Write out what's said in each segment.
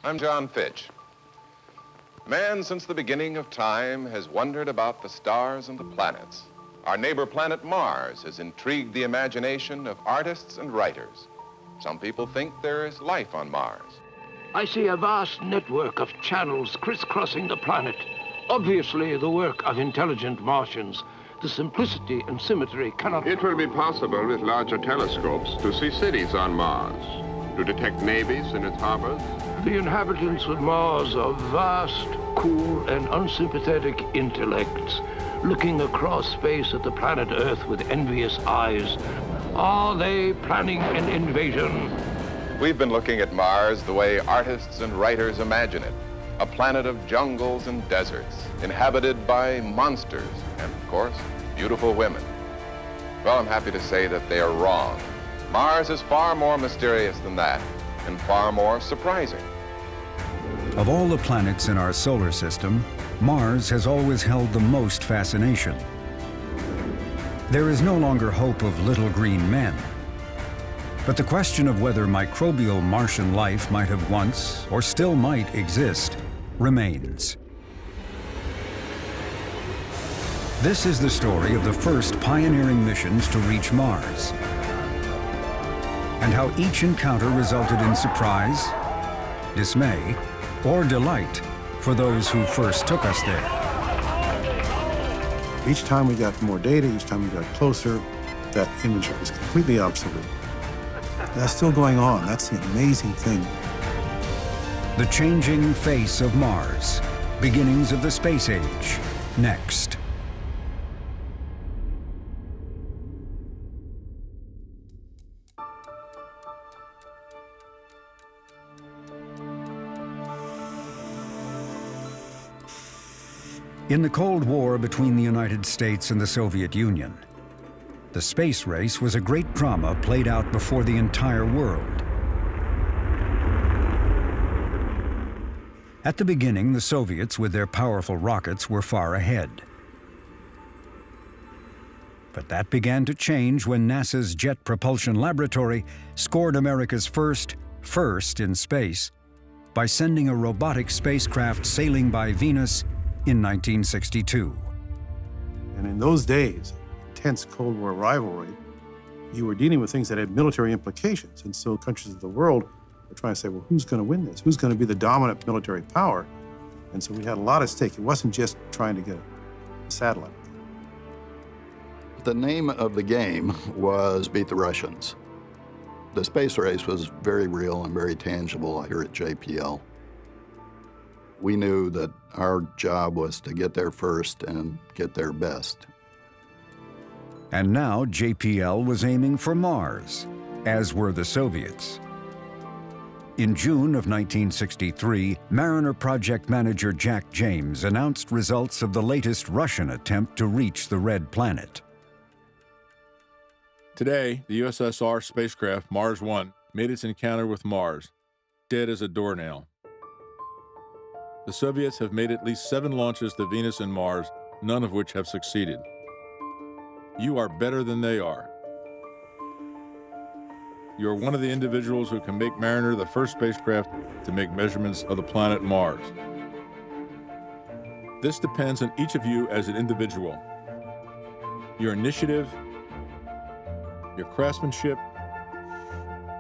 I'm John Fitch. Man, since the beginning of time, has wondered about the stars and the planets. Our neighbor planet Mars has intrigued the imagination of artists and writers. Some people think there is life on Mars. I see a vast network of channels crisscrossing the planet. Obviously the work of intelligent Martians. The simplicity and symmetry cannot... It will be possible with larger telescopes to see cities on Mars, to detect navies in its harbors. The inhabitants of Mars are vast, cool, and unsympathetic intellects, looking across space at the planet Earth with envious eyes. Are they planning an invasion? We've been looking at Mars the way artists and writers imagine it. A planet of jungles and deserts, inhabited by monsters, and of course, beautiful women. Well, I'm happy to say that they are wrong. Mars is far more mysterious than that, and far more surprising. Of all the planets in our solar system, Mars has always held the most fascination. There is no longer hope of little green men. But the question of whether microbial Martian life might have once, or still might exist, remains. This is the story of the first pioneering missions to reach Mars, and how each encounter resulted in surprise, dismay, or delight for those who first took us there. Each time we got more data, each time we got closer, that image was completely obsolete. That's still going on. That's the amazing thing. The changing face of Mars. Beginnings of the space age. Next. In the Cold War between the United States and the Soviet Union, the space race was a great drama played out before the entire world. At the beginning, the Soviets, with their powerful rockets, were far ahead. But that began to change when NASA's Jet Propulsion Laboratory scored America's first in space by sending a robotic spacecraft sailing by Venus in 1962. And in those days, intense Cold War rivalry, you were dealing with things that had military implications. And so countries of the world were trying to say, well, who's going to win this? Who's going to be the dominant military power? And so we had a lot at stake. It wasn't just trying to get a satellite. The name of the game was Beat the Russians. The space race was very real and very tangible here at JPL. We knew that our job was to get there first and get there best. And now JPL was aiming for Mars, as were the Soviets. In June of 1963, Mariner project manager Jack James announced results of the latest Russian attempt to reach the Red Planet. Today, the USSR spacecraft Mars 1 made its encounter with Mars, dead as a doornail. The Soviets have made at least 7 launches to Venus and Mars, none of which have succeeded. You are better than they are. You are one of the individuals who can make Mariner the first spacecraft to make measurements of the planet Mars. This depends on each of you as an individual. Your initiative, your craftsmanship,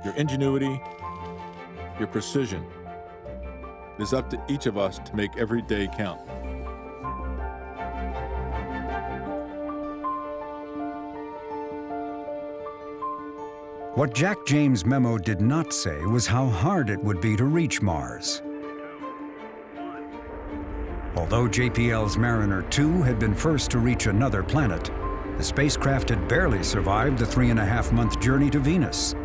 your ingenuity, your precision. It is up to each of us to make every day count. What Jack James' memo did not say was how hard it would be to reach Mars. Although JPL's Mariner 2 had been first to reach another planet, the spacecraft had barely survived the 3.5-month journey to Venus.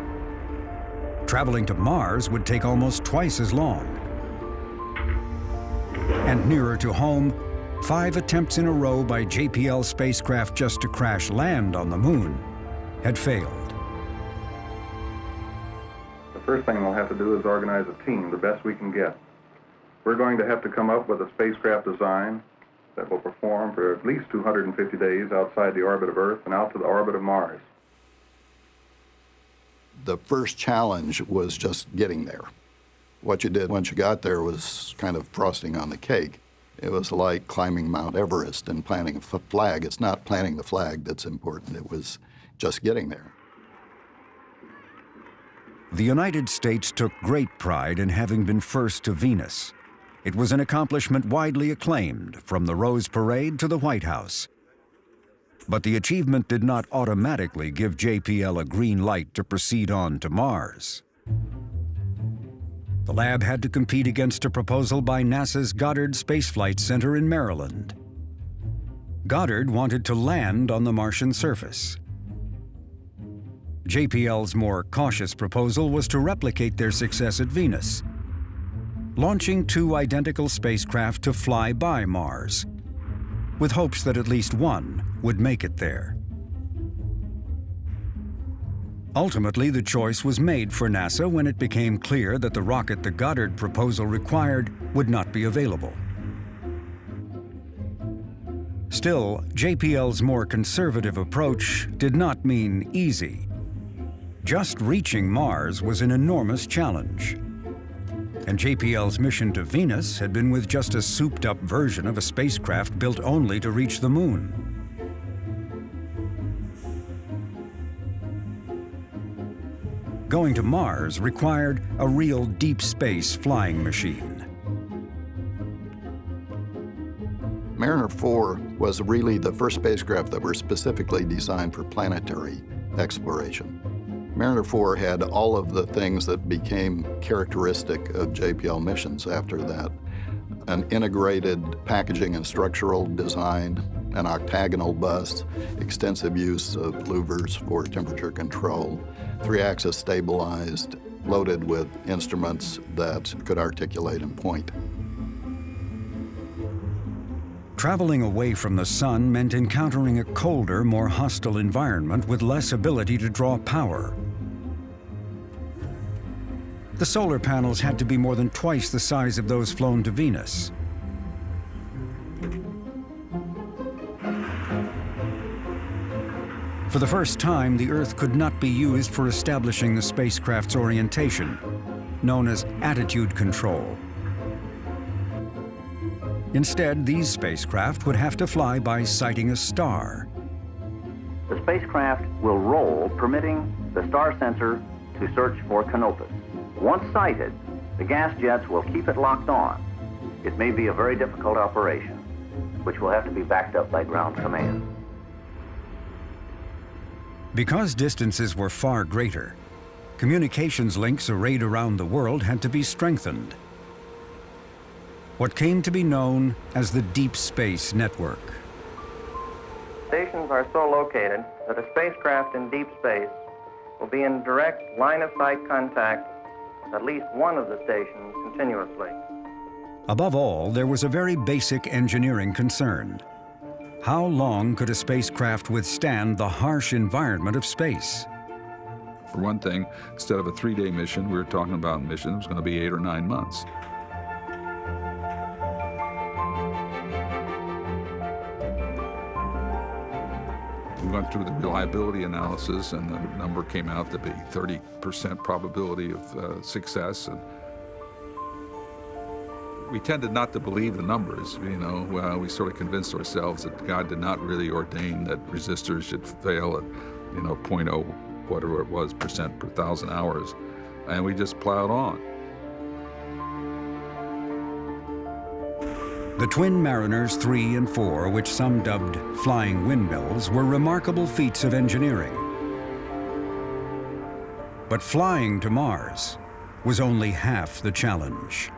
Traveling to Mars would take almost twice as long. And nearer to home, 5 attempts in a row by JPL spacecraft just to crash land on the moon had failed. The first thing we'll have to do is organize a team the best we can get. We're going to have to come up with a spacecraft design that will perform for at least 250 days outside the orbit of Earth and out to the orbit of Mars. The first challenge was just getting there. What you did once you got there was kind of frosting on the cake. It was like climbing Mount Everest and planting a flag. It's not planting the flag that's important. It was just getting there. The United States took great pride in having been first to Venus. It was an accomplishment widely acclaimed, from the Rose Parade to the White House. But the achievement did not automatically give JPL a green light to proceed on to Mars. The lab had to compete against a proposal by NASA's Goddard Space Flight Center in Maryland. Goddard wanted to land on the Martian surface. JPL's more cautious proposal was to replicate their success at Venus, launching 2 identical spacecraft to fly by Mars, with hopes that at least one would make it there. Ultimately, the choice was made for NASA when it became clear that the rocket the Goddard proposal required would not be available. Still, JPL's more conservative approach did not mean easy. Just reaching Mars was an enormous challenge. And JPL's mission to Venus had been with just a souped-up version of a spacecraft built only to reach the Moon. Going to Mars required a real deep space flying machine. Mariner 4 was really the first spacecraft that were specifically designed for planetary exploration. Mariner 4 had all of the things that became characteristic of JPL missions after that. An integrated packaging and structural design, an octagonal bus, extensive use of louvers for temperature control, 3-axis stabilized, loaded with instruments that could articulate and point. Traveling away from the sun meant encountering a colder, more hostile environment with less ability to draw power. The solar panels had to be more than twice the size of those flown to Venus. For the first time, the Earth could not be used for establishing the spacecraft's orientation, known as attitude control. Instead, these spacecraft would have to fly by sighting a star. The spacecraft will roll, permitting the star sensor to search for Canopus. Once sighted, the gas jets will keep it locked on. It may be a very difficult operation, which will have to be backed up by ground command. Because distances were far greater, communications links arrayed around the world had to be strengthened. What came to be known as the Deep Space Network. Stations are so located that a spacecraft in deep space will be in direct line-of-sight contact with at least one of the stations continuously. Above all, there was a very basic engineering concern. How long could a spacecraft withstand the harsh environment of space? For one thing, instead of a 3-day mission, we were talking about a mission that was going to be 8 or 9 months. We went through the reliability analysis, and the number came out to be 30% probability of success. And we tended not to believe the numbers, you know. We sort of convinced ourselves that God did not really ordain that resistors should fail at, 0.0, whatever it was, percent per 1,000 hours. And we just plowed on. The twin Mariners 3 and 4, which some dubbed flying windmills, were remarkable feats of engineering. But flying to Mars was only half the challenge.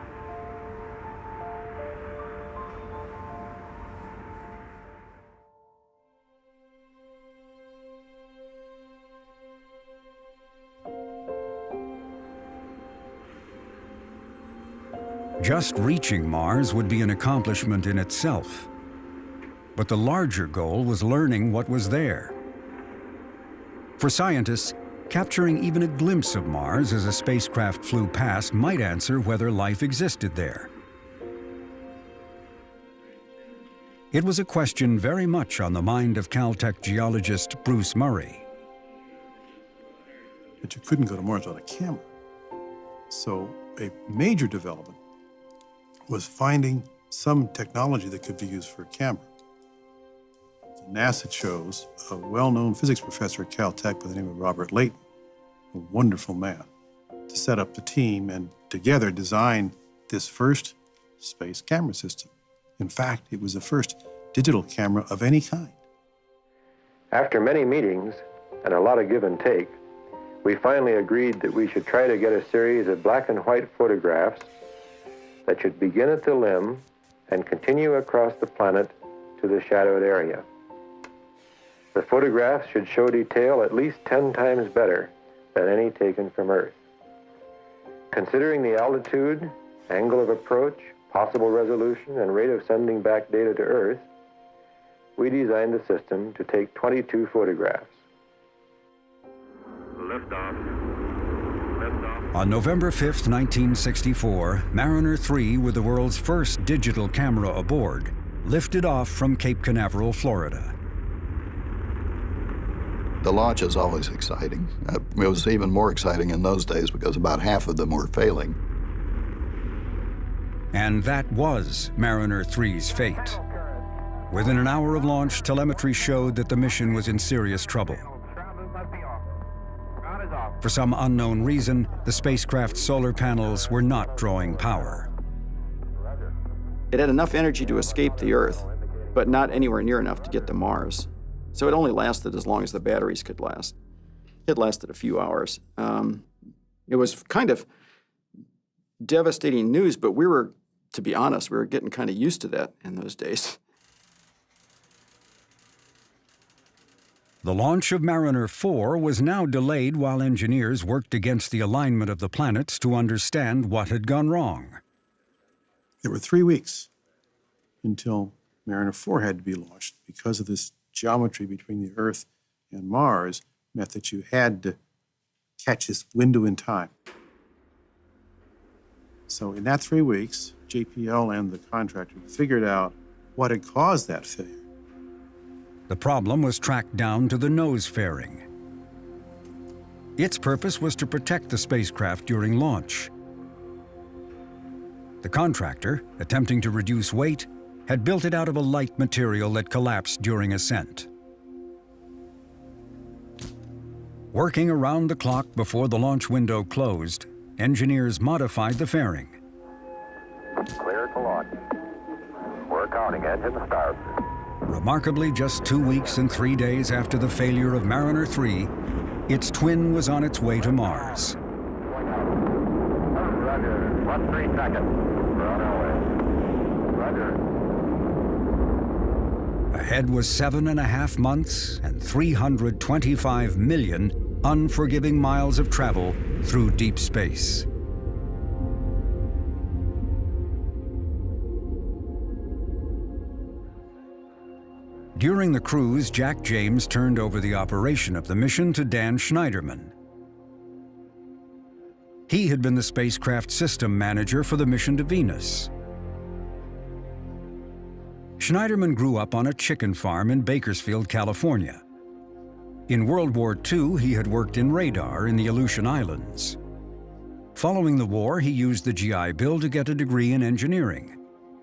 Just reaching Mars would be an accomplishment in itself. But the larger goal was learning what was there. For scientists, capturing even a glimpse of Mars as a spacecraft flew past might answer whether life existed there. It was a question very much on the mind of Caltech geologist Bruce Murray. But you couldn't go to Mars on a camera. So a major development was finding some technology that could be used for a camera. NASA chose a well-known physics professor at Caltech by the name of Robert Layton, a wonderful man, to set up the team and together design this first space camera system. In fact, it was the first digital camera of any kind. After many meetings and a lot of give and take, we finally agreed that we should try to get a series of black and white photographs that should begin at the limb and continue across the planet to the shadowed area. The photographs should show detail at least 10 times better than any taken from Earth. Considering the altitude, angle of approach, possible resolution, and rate of sending back data to Earth, we designed the system to take 22 photographs. On November 5th, 1964, Mariner 3, with the world's first digital camera aboard, lifted off from Cape Canaveral, Florida. The launch is always exciting. It was even more exciting in those days because about half of them were failing. And that was Mariner 3's fate. Within an hour of launch, telemetry showed that the mission was in serious trouble. For some unknown reason, the spacecraft's solar panels were not drawing power. It had enough energy to escape the Earth, but not anywhere near enough to get to Mars. So it only lasted as long as the batteries could last. It lasted a few hours. It was kind of devastating news, but we were, to be honest, we were getting kind of used to that in those days. The launch of Mariner 4 was now delayed while engineers worked against the alignment of the planets to understand what had gone wrong. There were 3 weeks until Mariner 4 had to be launched because of this geometry between the Earth and Mars meant that you had to catch this window in time. So in that 3 weeks, JPL and the contractor figured out what had caused that failure. The problem was tracked down to the nose fairing. Its purpose was to protect the spacecraft during launch. The contractor, attempting to reduce weight, had built it out of a light material that collapsed during ascent. Working around the clock before the launch window closed, engineers modified the fairing. Clear to launch. We're counting engine start. Remarkably, just 2 weeks and 3 days after the failure of Mariner 3, its twin was on its way to Mars. Roger. 1 3 seconds. We're on our way. Roger. Ahead was 7.5 months and 325 million unforgiving miles of travel through deep space. During the cruise, Jack James turned over the operation of the mission to Dan Schneiderman. He had been the spacecraft system manager for the mission to Venus. Schneiderman grew up on a chicken farm in Bakersfield, California. In World War II, he had worked in radar in the Aleutian Islands. Following the war, he used the GI Bill to get a degree in engineering.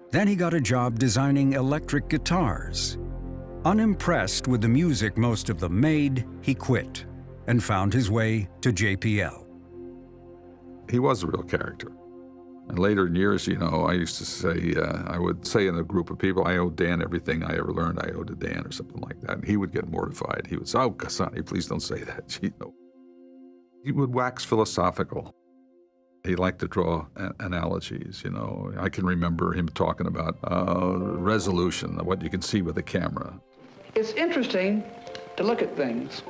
Then he got a job designing electric guitars. Unimpressed with the music most of them made, he quit and found his way to JPL. He was a real character. And later in years, you know, I used to say, I would say in a group of people, I owe Dan everything I ever learned, I owe to Dan, or something like that. And he would get mortified. He would say, oh, Sonny, please don't say that. You know. He would wax philosophical. He liked to draw analogies, you know. I can remember him talking about resolution, what you can see with a camera. It's interesting to look at things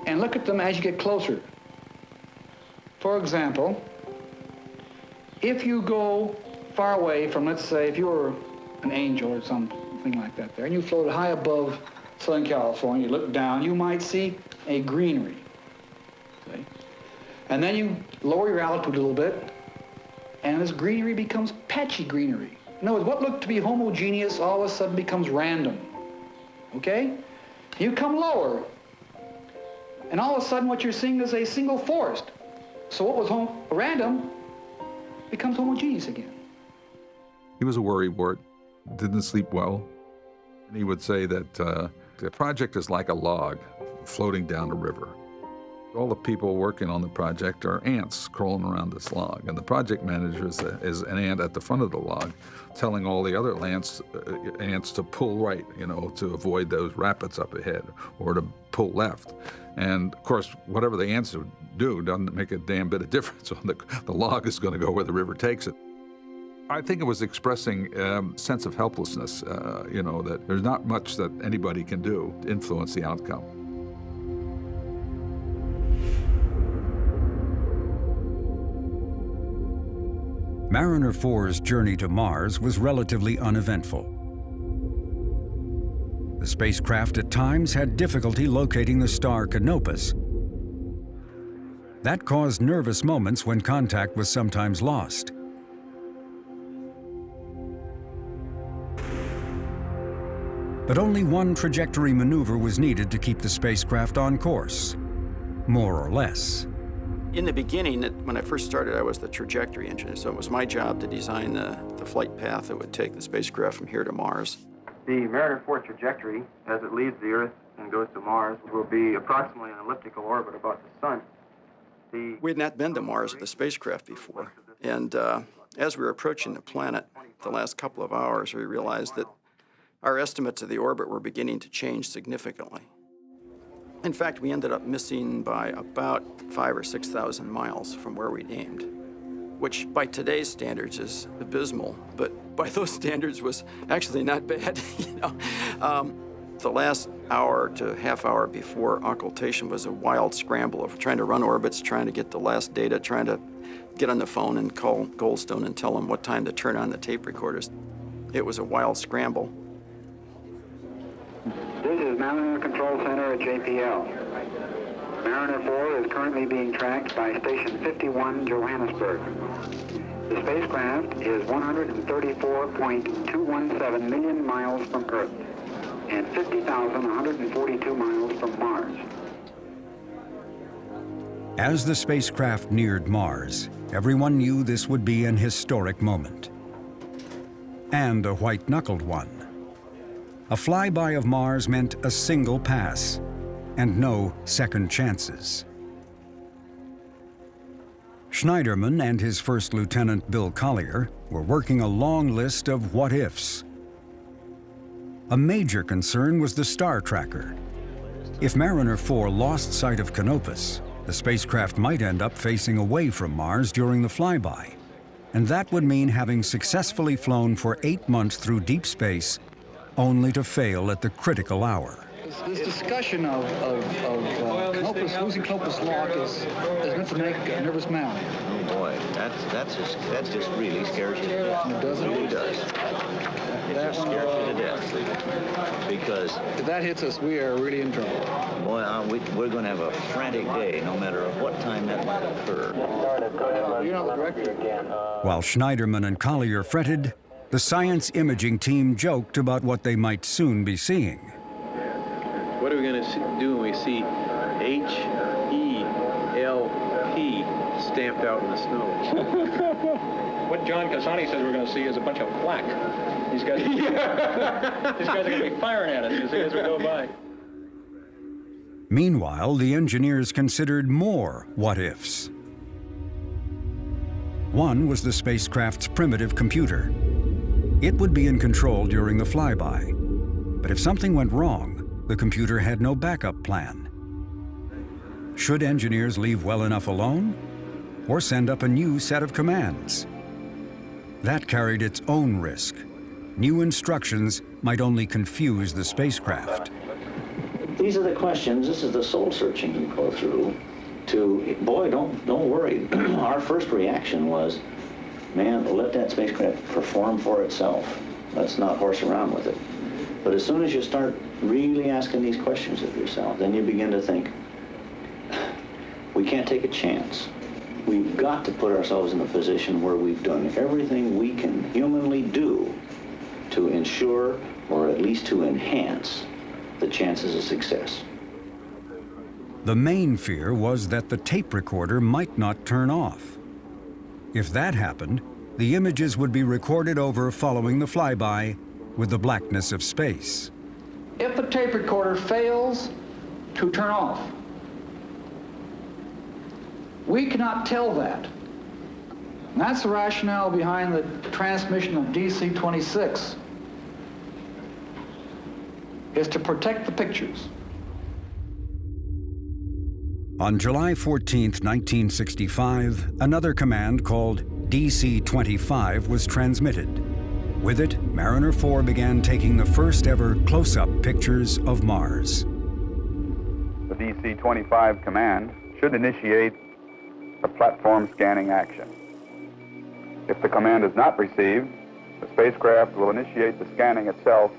and look at them as you get closer. For example, if you go far away from, let's say, if you were an angel or something like that there, and you floated high above Southern California, you look down, you might see a greenery. See? And then you lower your altitude a little bit, and this greenery becomes patchy greenery. In other words, what looked to be homogeneous all of a sudden becomes random. Okay? You come lower, and all of a sudden what you're seeing is a single forest. So what was random becomes homogeneous again. He was a worrywart, didn't sleep well. And he would say that the project is like a log floating down a river. All the people working on the project are ants crawling around this log, and the project manager is an ant at the front of the log, telling all the other ants to pull right, to avoid those rapids up ahead, or to pull left. And of course, whatever the ants do doesn't make a damn bit of difference. The log is going to go where the river takes it. I think it was expressing a sense of helplessness, that there's not much that anybody can do to influence the outcome. Mariner 4's journey to Mars was relatively uneventful. The spacecraft at times had difficulty locating the star Canopus. That caused nervous moments when contact was sometimes lost. But only one trajectory maneuver was needed to keep the spacecraft on course, more or less. In the beginning, when I first started, I was the trajectory engineer, so it was my job to design the flight path that would take the spacecraft from here to Mars. The Mariner 4 trajectory, as it leaves the Earth and goes to Mars, will be approximately an elliptical orbit about the Sun. We had not been to Mars with the spacecraft before, and as we were approaching the planet the last couple of hours, we realized that our estimates of the orbit were beginning to change significantly. In fact, we ended up missing by about 5,000 or 6,000 miles from where we'd aimed, which by today's standards is abysmal, but by those standards was actually not bad. The last hour to half hour before occultation was a wild scramble of trying to run orbits, trying to get the last data, trying to get on the phone and call Goldstone and tell him what time to turn on the tape recorders. It was a wild scramble. This is Mariner Control Center at JPL. Mariner 4 is currently being tracked by Station 51, Johannesburg. The spacecraft is 134.217 million miles from Earth and 50,142 miles from Mars. As the spacecraft neared Mars, everyone knew this would be an historic moment. And a white-knuckled one. A flyby of Mars meant a single pass and no second chances. Schneiderman and his first lieutenant, Bill Collier, were working a long list of what-ifs. A major concern was the star tracker. If Mariner 4 lost sight of Canopus, the spacecraft might end up facing away from Mars during the flyby, and that would mean having successfully flown for 8 months through deep space only to fail at the critical hour. This discussion of Canopus, losing Canopus lock is meant to make a nervous man. Oh boy, that just really scares you to death. Does it? It really does. It just scares you to death. Because if that hits us, we are really in trouble. Boy, we're going to have a frantic day, no matter what time that might occur. You're not the director again. While Schneiderman and Collier fretted, the science imaging team joked about what they might soon be seeing. What are we going to do when we see H-E-L-P stamped out in the snow? What John Cassani says we're going to see is a bunch of flack. These guys are going to be firing at us as we go by. Meanwhile, the engineers considered more what-ifs. One was the spacecraft's primitive computer. It would be in control during the flyby. But if something went wrong, the computer had no backup plan. Should engineers leave well enough alone, or send up a new set of commands? That carried its own risk. New instructions might only confuse the spacecraft. These are the questions, this is the soul searching you go through to, boy, don't worry. Our first reaction was, man, let that spacecraft perform for itself. Let's not horse around with it. But as soon as you start really asking these questions of yourself, then you begin to think, we can't take a chance. We've got to put ourselves in a position where we've done everything we can humanly do to ensure, or at least to enhance, the chances of success. The main fear was that the tape recorder might not turn off. If that happened, the images would be recorded over following the flyby with the blackness of space. If the tape recorder fails to turn off, we cannot tell that. And that's the rationale behind the transmission of DC-26, is to protect the pictures. On July 14, 1965, another command called DC-25 was transmitted. With it, Mariner 4 began taking the first ever close-up pictures of Mars. The DC-25 command should initiate a platform scanning action. If the command is not received, the spacecraft will initiate the scanning itself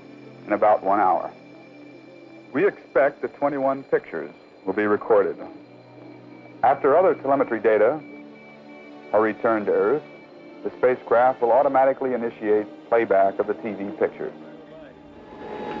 in about 1 hour. We expect that 21 pictures will be recorded. After other telemetry data are returned to Earth, the spacecraft will automatically initiate playback of the TV pictures.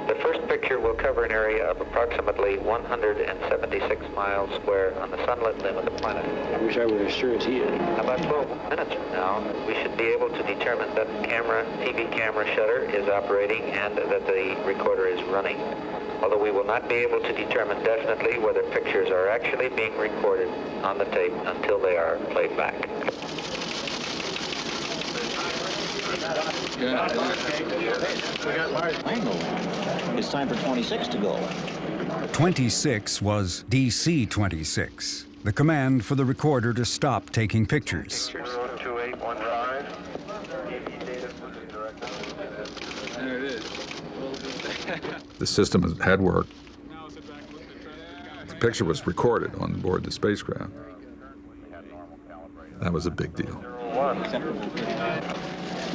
The first picture will cover an area of approximately 176 miles square on the sunlit limb of the planet. I wish I were as sure as he is. About 12 minutes from now, we should be able to determine that TV camera shutter is operating and that the recorder is running, although we will not be able to determine definitely whether pictures are actually being recorded on the tape until they are played back. It's time for 26 to go. 26 was DC-26, the command for the recorder to stop taking pictures. There it is. The system had worked. The picture was recorded on board the spacecraft. That was a big deal.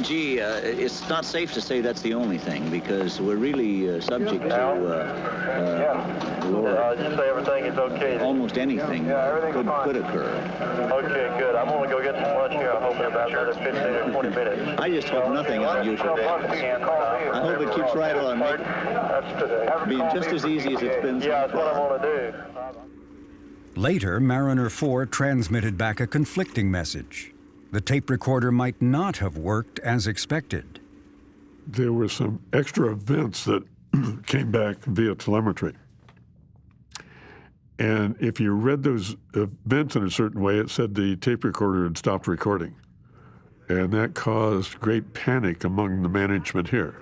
Gee, it's not safe to say that's the only thing, because we're really subject to just say everything is okay. almost anything could occur. Okay, good. I'm going to go get some lunch here. I hope in about another 15 or 20 minutes. I just hope nothing unusual happens. I hope it keeps right on being just as easy as it's been so Yeah, that's what I want to do. Later, Mariner 4 transmitted back a conflicting message. The tape recorder might not have worked as expected. There were some extra events that came back via telemetry. And if you read those events in a certain way, it said the tape recorder had stopped recording. And that caused great panic among the management here.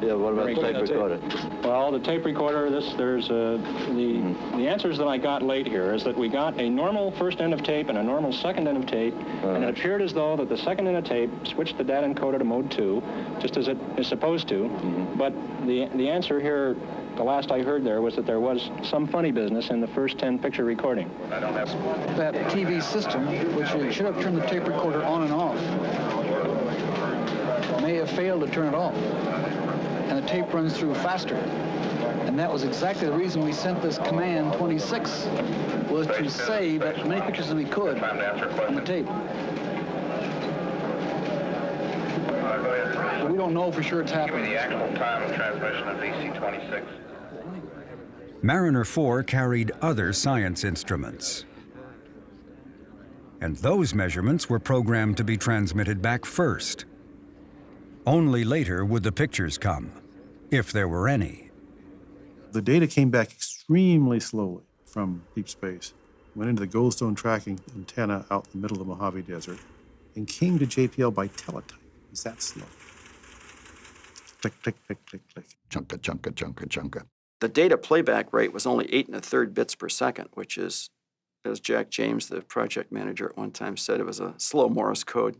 Yeah, what about the tape recorder? Well, the tape recorder, the answers that I got late here is that we got a normal first end of tape and a normal second end of tape, and it appeared as though that the second end of tape switched the data encoder to mode 2, just as it is supposed to. But the answer here, the last I heard there, was that there was some funny business in the first 10 picture recording. That TV system, which should have turned the tape recorder on and off, may have failed to turn it off. And the tape runs through faster. And that was exactly the reason we sent this command 26, was to save as many pictures as we could on the tape. But we don't know for sure it's happening. The actual time of transmission of DC-26. Mariner 4 carried other science instruments. And those measurements were programmed to be transmitted back first. Only later would the pictures come, if there were any. The data came back extremely slowly from deep space, went into the Goldstone tracking antenna out in the middle of the Mojave Desert, and came to JPL by teletype. It's that slow. Click, click, click, click, click. Chunka, chunka, chunka, chunka. The data playback rate was only 8 1/3 bits per second, which is, as Jack James, the project manager at one time said, it was a slow Morse code.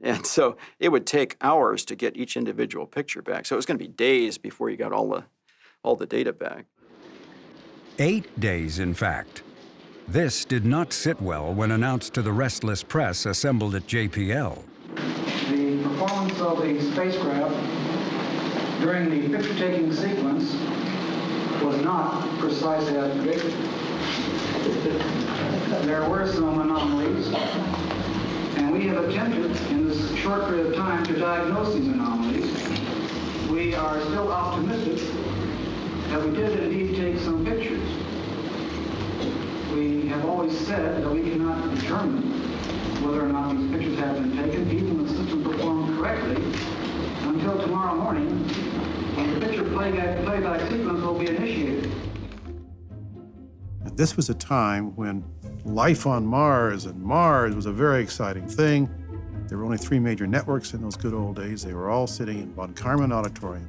And so it would take hours to get each individual picture back. So it was going to be days before you got all the data back. 8 days, in fact. This did not sit well when announced to the restless press assembled at JPL. The performance of the spacecraft during the picture-taking sequence was not precisely as predicted. There were some anomalies, and we have attempted in this short period of time to diagnose these anomalies. We are still optimistic that we did indeed take some pictures. always said that we cannot determine whether or not these pictures have been taken, even the system performed correctly, until tomorrow morning, when the picture playback sequence will be initiated. And this was a time when life on Mars and Mars was a very exciting thing. There were only 3 major networks in those good old days. They were all sitting in Von Karman Auditorium,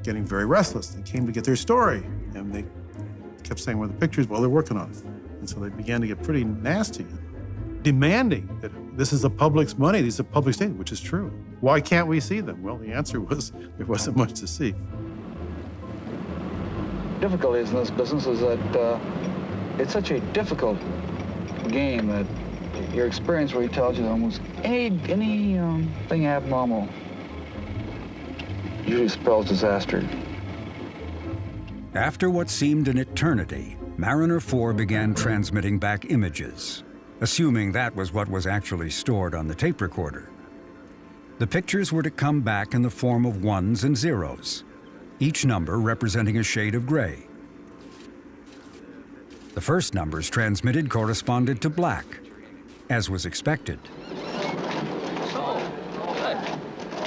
getting very restless. They came to get their story, and they kept saying, "Where are the pictures?" "Well, they're working on it." And so they began to get pretty nasty, demanding that this is the public's money, these are public statements, which is true. Why can't we see them? Well, the answer was there wasn't much to see. Difficulties in this business is that it's such a difficult game that your experience really tells you that almost anything abnormal usually spells disaster. After what seemed an eternity, Mariner 4 began transmitting back images, assuming that was what was actually stored on the tape recorder. The pictures were to come back in the form of 1s and 0s, each number representing a shade of gray. The first numbers transmitted corresponded to black, as was expected. So,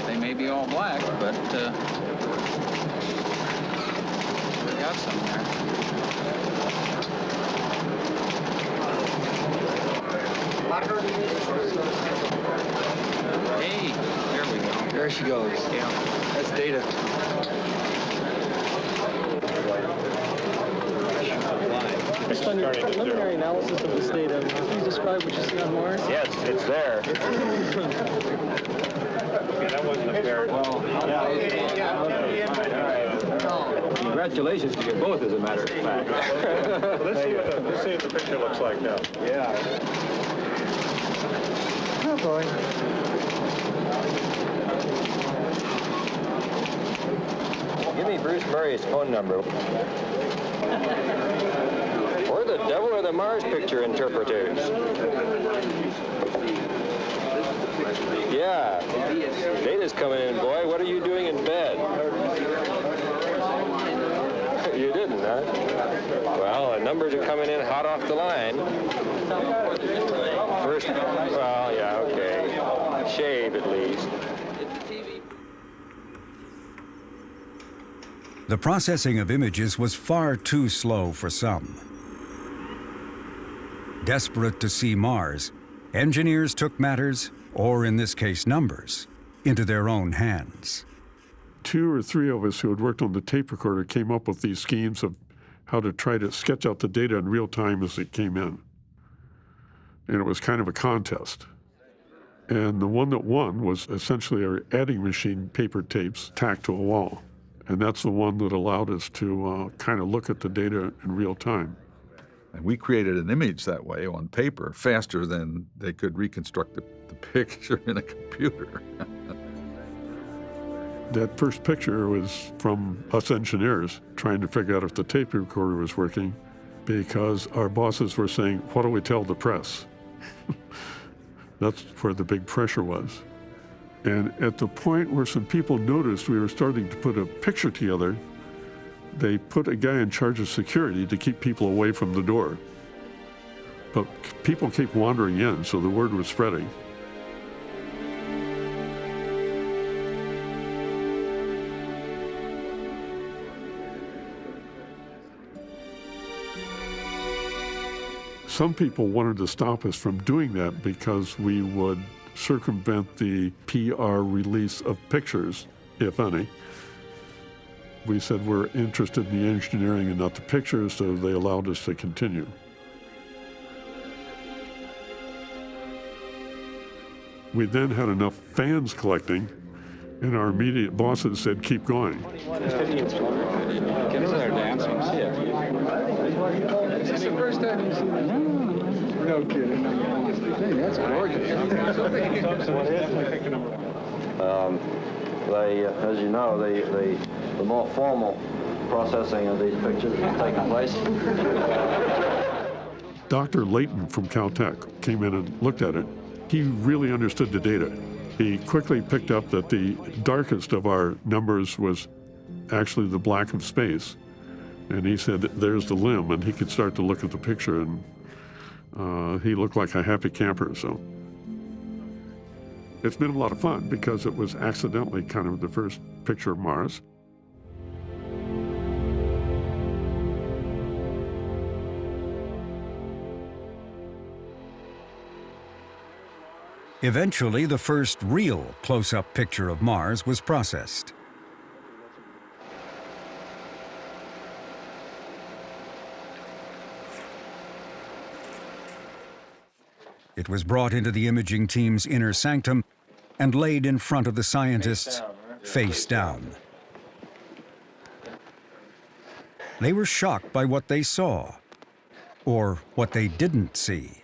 they may be all black, but we got some there. Hey, there we go. There she goes. Yeah, that's data. Based on your preliminary analysis of this data, can you describe what you see on Mars? Yes, it's there. Okay, that wasn't a fair. Well, Congratulations to you both, as a matter of fact. let's see what the picture looks like now. Yeah. Oh, boy. Give me Bruce Murray's phone number. We're the devil or the Mars picture interpreters. Yeah. Data's coming in, boy. What are you doing in bed? You didn't, huh? Well, the numbers are coming in hot off the line. First, well, yeah, okay. Shave, at least. The processing of images was far too slow for some. Desperate to see Mars, engineers took matters, or in this case numbers, into their own hands. 2 or 3 of us who had worked on the tape recorder came up with these schemes of how to try to sketch out the data in real time as it came in. And it was kind of a contest. And the one that won was essentially our adding machine paper tapes tacked to a wall. And that's the one that allowed us to kind of look at the data in real time. And we created an image that way on paper faster than they could reconstruct the picture in a computer. That first picture was from us engineers trying to figure out if the tape recorder was working because our bosses were saying, "What do we tell the press?" That's where the big pressure was. And at the point where some people noticed we were starting to put a picture together, they put a guy in charge of security to keep people away from the door. But people kept wandering in, so the word was spreading. Some people wanted to stop us from doing that because we would circumvent the PR release of pictures, if any. We said we're interested in the engineering and not the pictures, so they allowed us to continue. We then had enough fans collecting, and our immediate bosses said, "Keep going." Kids are dancing. See it. Is this the first time you've seen that? No kidding. Hey, that's gorgeous. As you know, the more formal processing of these pictures is taking place. Dr. Layton from Caltech came in and looked at it. He really understood the data. He quickly picked up that the darkest of our numbers was actually the black of space. And he said, "There's the limb," and he could start to look at the picture, and He looked like a happy camper, so. It's been a lot of fun because it was accidentally kind of the first picture of Mars. Eventually, the first real close-up picture of Mars was processed. It was brought into the imaging team's inner sanctum and laid in front of the scientists, face down. They were shocked by what they saw, or what they didn't see.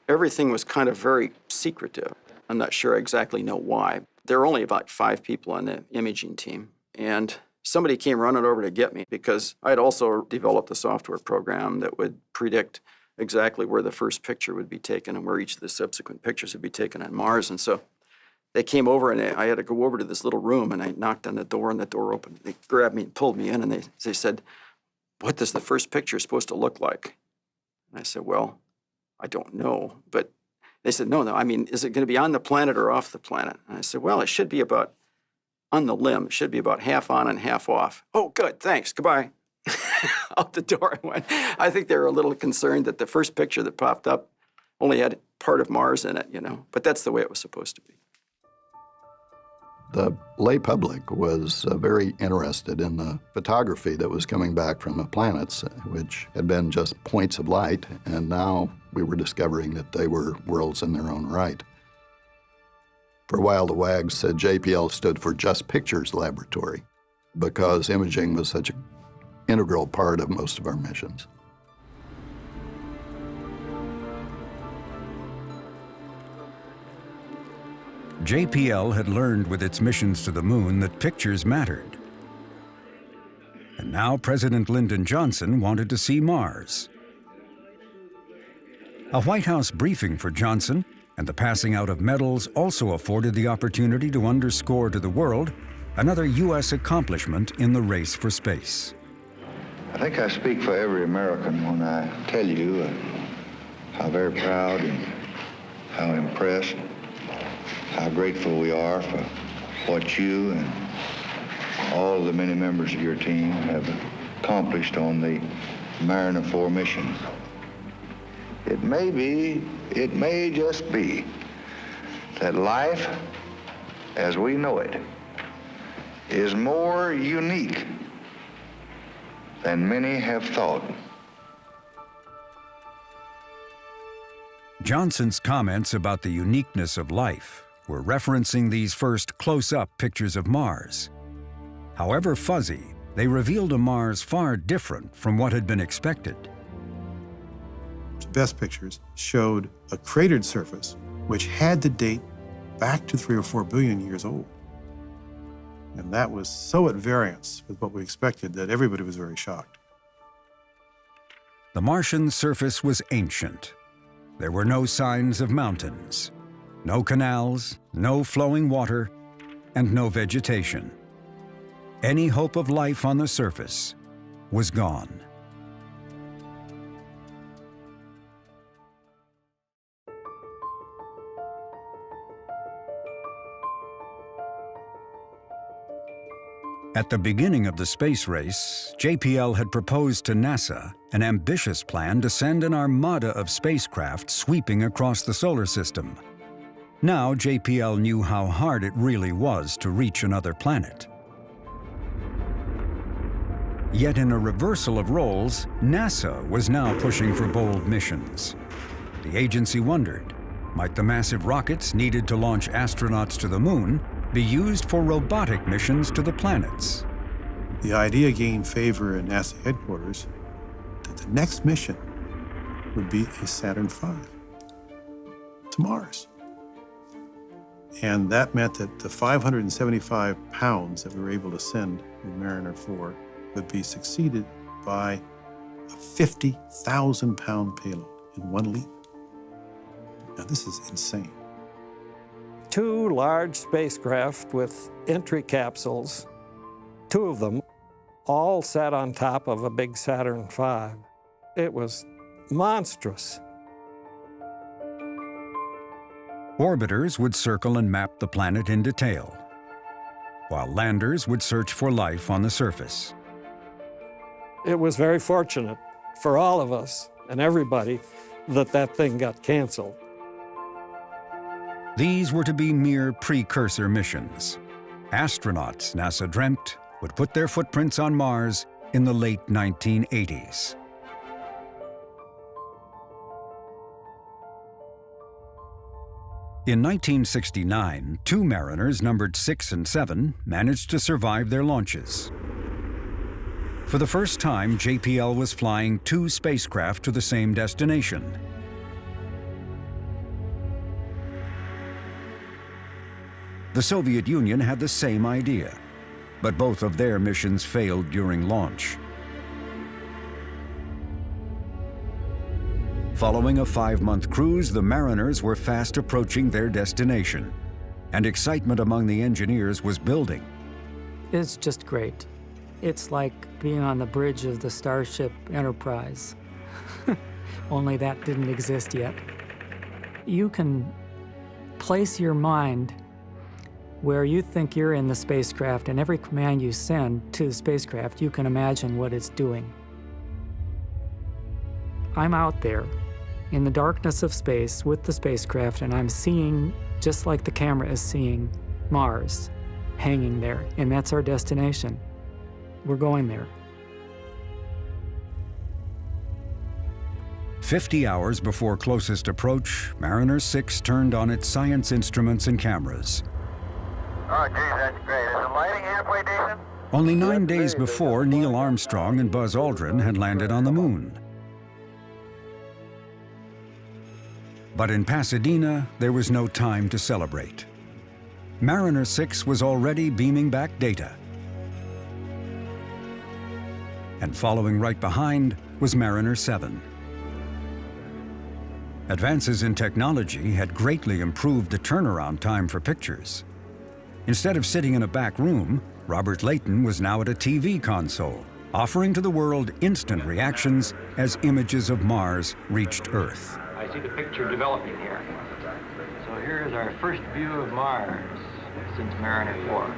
Everything was kind of very secretive. I'm not sure I exactly know why. There were only about 5 people on the imaging team, and somebody came running over to get me because I had also developed a software program that would predict exactly where the first picture would be taken and where each of the subsequent pictures would be taken on Mars. And so they came over, and I had to go over to this little room, and I knocked on the door, and the door opened. They grabbed me and pulled me in, and they said, "What does the first picture supposed to look like?" And I said, "Well, I don't know." But they said, no, I mean, is it going to be on the planet or off the planet? And I said, well, it should be about on the limb. It should be about half on and half off. Oh, good, thanks, goodbye. Out the door I went. I think they were a little concerned that the first picture that popped up only had part of Mars in it, you know, but that's the way it was supposed to be. The lay public was very interested in the photography that was coming back from the planets, which had been just points of light, and now we were discovering that they were worlds in their own right. For a while, the WAG said JPL stood for Just Pictures Laboratory, because imaging was such an integral part of most of our missions. JPL had learned with its missions to the moon that pictures mattered. And now President Lyndon Johnson wanted to see Mars. A White House briefing for Johnson and the passing out of medals also afforded the opportunity to underscore to the world another U.S. accomplishment in the race for space. I think I speak for every American when I tell you how very proud and how impressed, how grateful we are for what you and all of the many members of your team have accomplished on the Mariner 4 mission. It may just be that life as we know it is more unique than many have thought. Johnson's comments about the uniqueness of life were referencing these first close-up pictures of Mars. However fuzzy, they revealed a Mars far different from what had been expected. The best pictures showed a cratered surface which had to date back to 3 or 4 billion years old. And that was so at variance with what we expected that everybody was very shocked. The Martian surface was ancient. There were no signs of mountains, no canals, no flowing water, and no vegetation. Any hope of life on the surface was gone. At the beginning of the space race, JPL had proposed to NASA an ambitious plan to send an armada of spacecraft sweeping across the solar system. Now JPL knew how hard it really was to reach another planet. Yet in a reversal of roles, NASA was now pushing for bold missions. The agency wondered, might the massive rockets needed to launch astronauts to the moon be used for robotic missions to the planets? The idea gained favor in NASA headquarters that the next mission would be a Saturn V to Mars. And that meant that the 575 pounds that we were able to send with Mariner 4 would be succeeded by a 50,000-pound payload in one leap. Now, this is insane. 2 large spacecraft with entry capsules two of them all sat on top of a big Saturn V. It was monstrous. Orbiters would circle and map the planet in detail, while landers would search for life on the surface. It was very fortunate for all of us and everybody that that thing got canceled. These were to be mere precursor missions. Astronauts, NASA dreamt, would put their footprints on Mars in the late 1980s. In 1969, two mariners numbered 6 and 7 managed to survive their launches. For the first time, JPL was flying 2 spacecraft to the same destination. The Soviet Union had the same idea, but both of their missions failed during launch. Following a 5-month cruise, the mariners were fast approaching their destination, and excitement among the engineers was building. It's just great. It's like being on the bridge of the Starship Enterprise. Only that didn't exist yet. You can place your mind where you think you're in the spacecraft, and every command you send to the spacecraft, you can imagine what it's doing. I'm out there in the darkness of space with the spacecraft, and I'm seeing, just like the camera is seeing, Mars hanging there, and that's our destination. We're going there. 50 hours before closest approach, Mariner 6 turned on its science instruments and cameras. Oh, geez, that's great. Is the lighting halfway decent? Only 9 days before, Neil Armstrong and Buzz Aldrin had landed on the moon. But in Pasadena, there was no time to celebrate. Mariner 6 was already beaming back data. And following right behind was Mariner 7. Advances in technology had greatly improved the turnaround time for pictures. Instead of sitting in a back room, Robert Layton was now at a TV console, offering to the world instant reactions as images of Mars reached Earth. I see the picture developing here. So here's our first view of Mars since Mariner 4.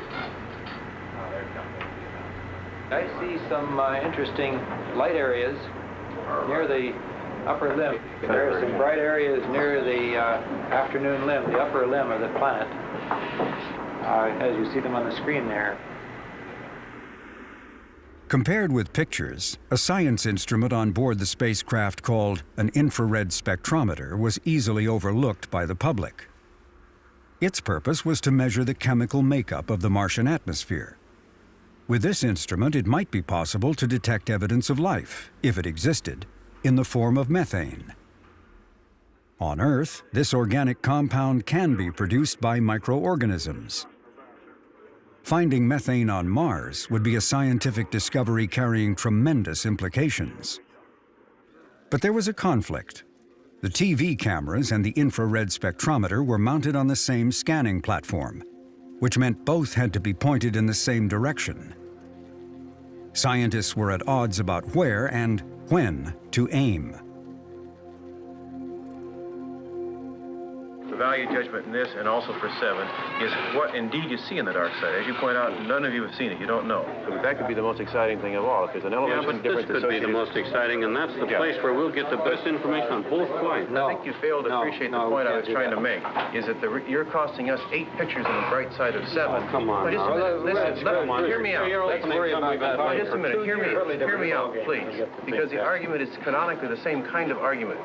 I see some interesting light areas near the upper limb. There are some bright areas near the afternoon limb, the upper limb of the planet, as you see them on the screen there. Compared with pictures, a science instrument on board the spacecraft called an infrared spectrometer was easily overlooked by the public. Its purpose was to measure the chemical makeup of the Martian atmosphere. With this instrument, it might be possible to detect evidence of life, if it existed, in the form of methane. On Earth, this organic compound can be produced by microorganisms. Finding methane on Mars would be a scientific discovery carrying tremendous implications. But there was a conflict. The TV cameras and the infrared spectrometer were mounted on the same scanning platform, which meant both had to be pointed in the same direction. Scientists were at odds about where and when to aim. The value judgment in this, and also for 7, is what indeed you see in the dark side. As you point out, none of you have seen it. You don't know. So that could be the most exciting thing of all. If there's an elevation difference, this could be the most exciting, and that's the place where we'll get the best information on both flights. I think you failed to appreciate the point I was trying to make, is that you're costing us 8 pictures on the bright side of 7. Oh, come on. Just a minute. Listen, hear me out. Just a minute. Hear me out, please. Because the argument is canonically the same kind of argument.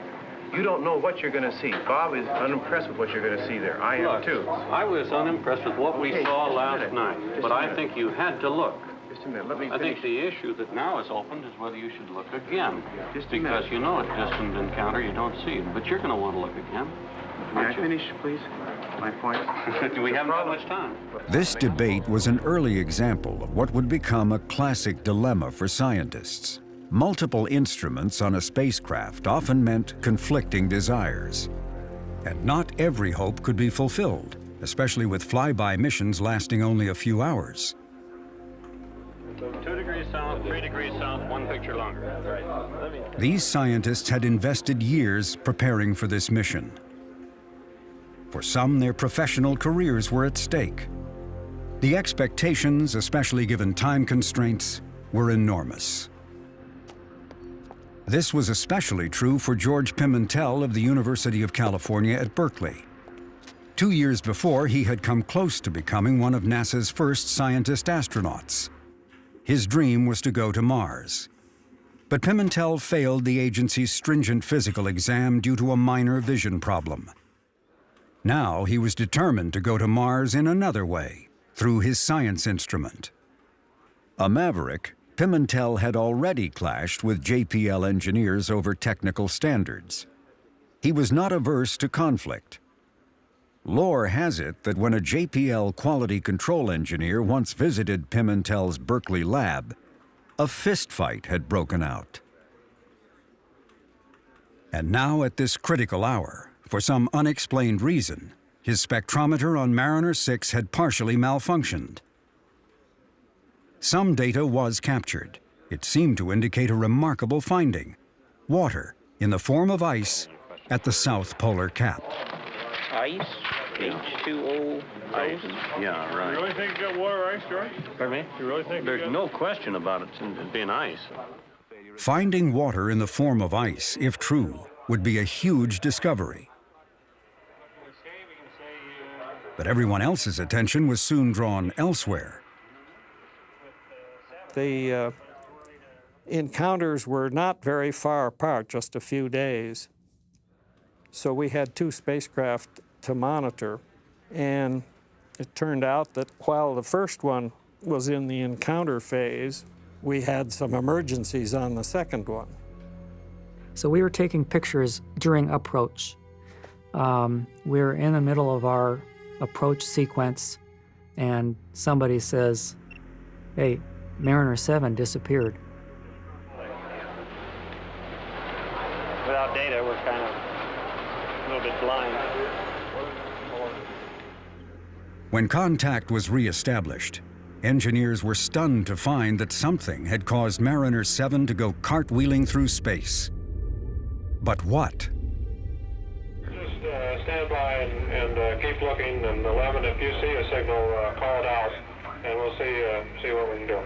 You don't know what you're going to see. Bob is unimpressed with what you're going to see there. I am too. I was unimpressed with what we saw last night, but I think you had to look. Just a minute. Let me I think the issue that now is opened is whether you should look again. Just because you know a distant encounter, you don't see it, but you're going to want to look again. May I finish, please? My point? We haven't got much time. This debate was an early example of what would become a classic dilemma for scientists. Multiple instruments on a spacecraft often meant conflicting desires. And not every hope could be fulfilled, especially with flyby missions lasting only a few hours. 2 degrees south, 3 degrees south, 1 picture longer. These scientists had invested years preparing for this mission. For some, their professional careers were at stake. The expectations, especially given time constraints, were enormous. This was especially true for George Pimentel of the University of California at Berkeley. 2 years before, he had come close to becoming one of NASA's first scientist astronauts. His dream was to go to Mars. But Pimentel failed the agency's stringent physical exam due to a minor vision problem. Now he was determined to go to Mars in another way, through his science instrument. A maverick, Pimentel had already clashed with JPL engineers over technical standards. He was not averse to conflict. Lore has it that when a JPL quality control engineer once visited Pimentel's Berkeley lab, a fistfight had broken out. And now at this critical hour, for some unexplained reason, his spectrometer on Mariner 6 had partially malfunctioned. Some data was captured. It seemed to indicate a remarkable finding: water in the form of ice at the South Polar Cap. Ice? H2O? Ice? Yeah, right. You really think you got water ice, George? Pardon me? You really think There's no question about it being ice. Finding water in the form of ice, if true, would be a huge discovery. But everyone else's attention was soon drawn elsewhere. The encounters were not very far apart, just a few days. So we had 2 spacecraft to monitor, and it turned out that while the first one was in the encounter phase, we had some emergencies on the second one. So we were taking pictures during approach. We were in the middle of our approach sequence, and somebody says, "Hey, Mariner 7 disappeared." Without data, we're kind of a little bit blind. When contact was reestablished, engineers were stunned to find that something had caused Mariner 7 to go cartwheeling through space. But what? Just stand by and keep looking, and 11, if you see a signal, call it out, and we'll see what we can do.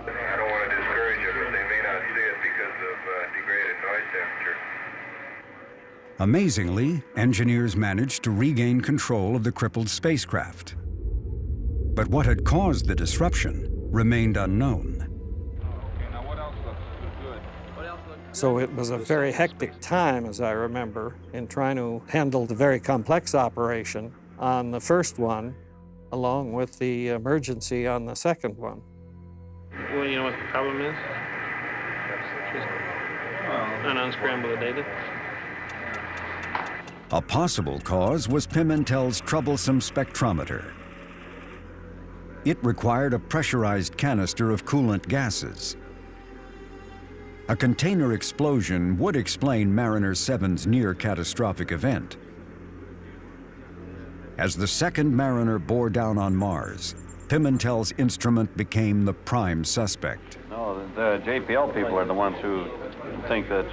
I don't want to discourage you, but they may not see it because of degraded noise temperature. Amazingly, engineers managed to regain control of the crippled spacecraft. But what had caused the disruption remained unknown. So it was a very hectic time, as I remember, in trying to handle the very complex operation on the first one, along with the emergency on the second one. Well, you know what the problem is? Just unscramble the data. A possible cause was Pimentel's troublesome spectrometer. It required a pressurized canister of coolant gases. A container explosion would explain Mariner 7's near-catastrophic event. As the second Mariner bore down on Mars, Pimentel's instrument became the prime suspect. No, the JPL people are the ones who think that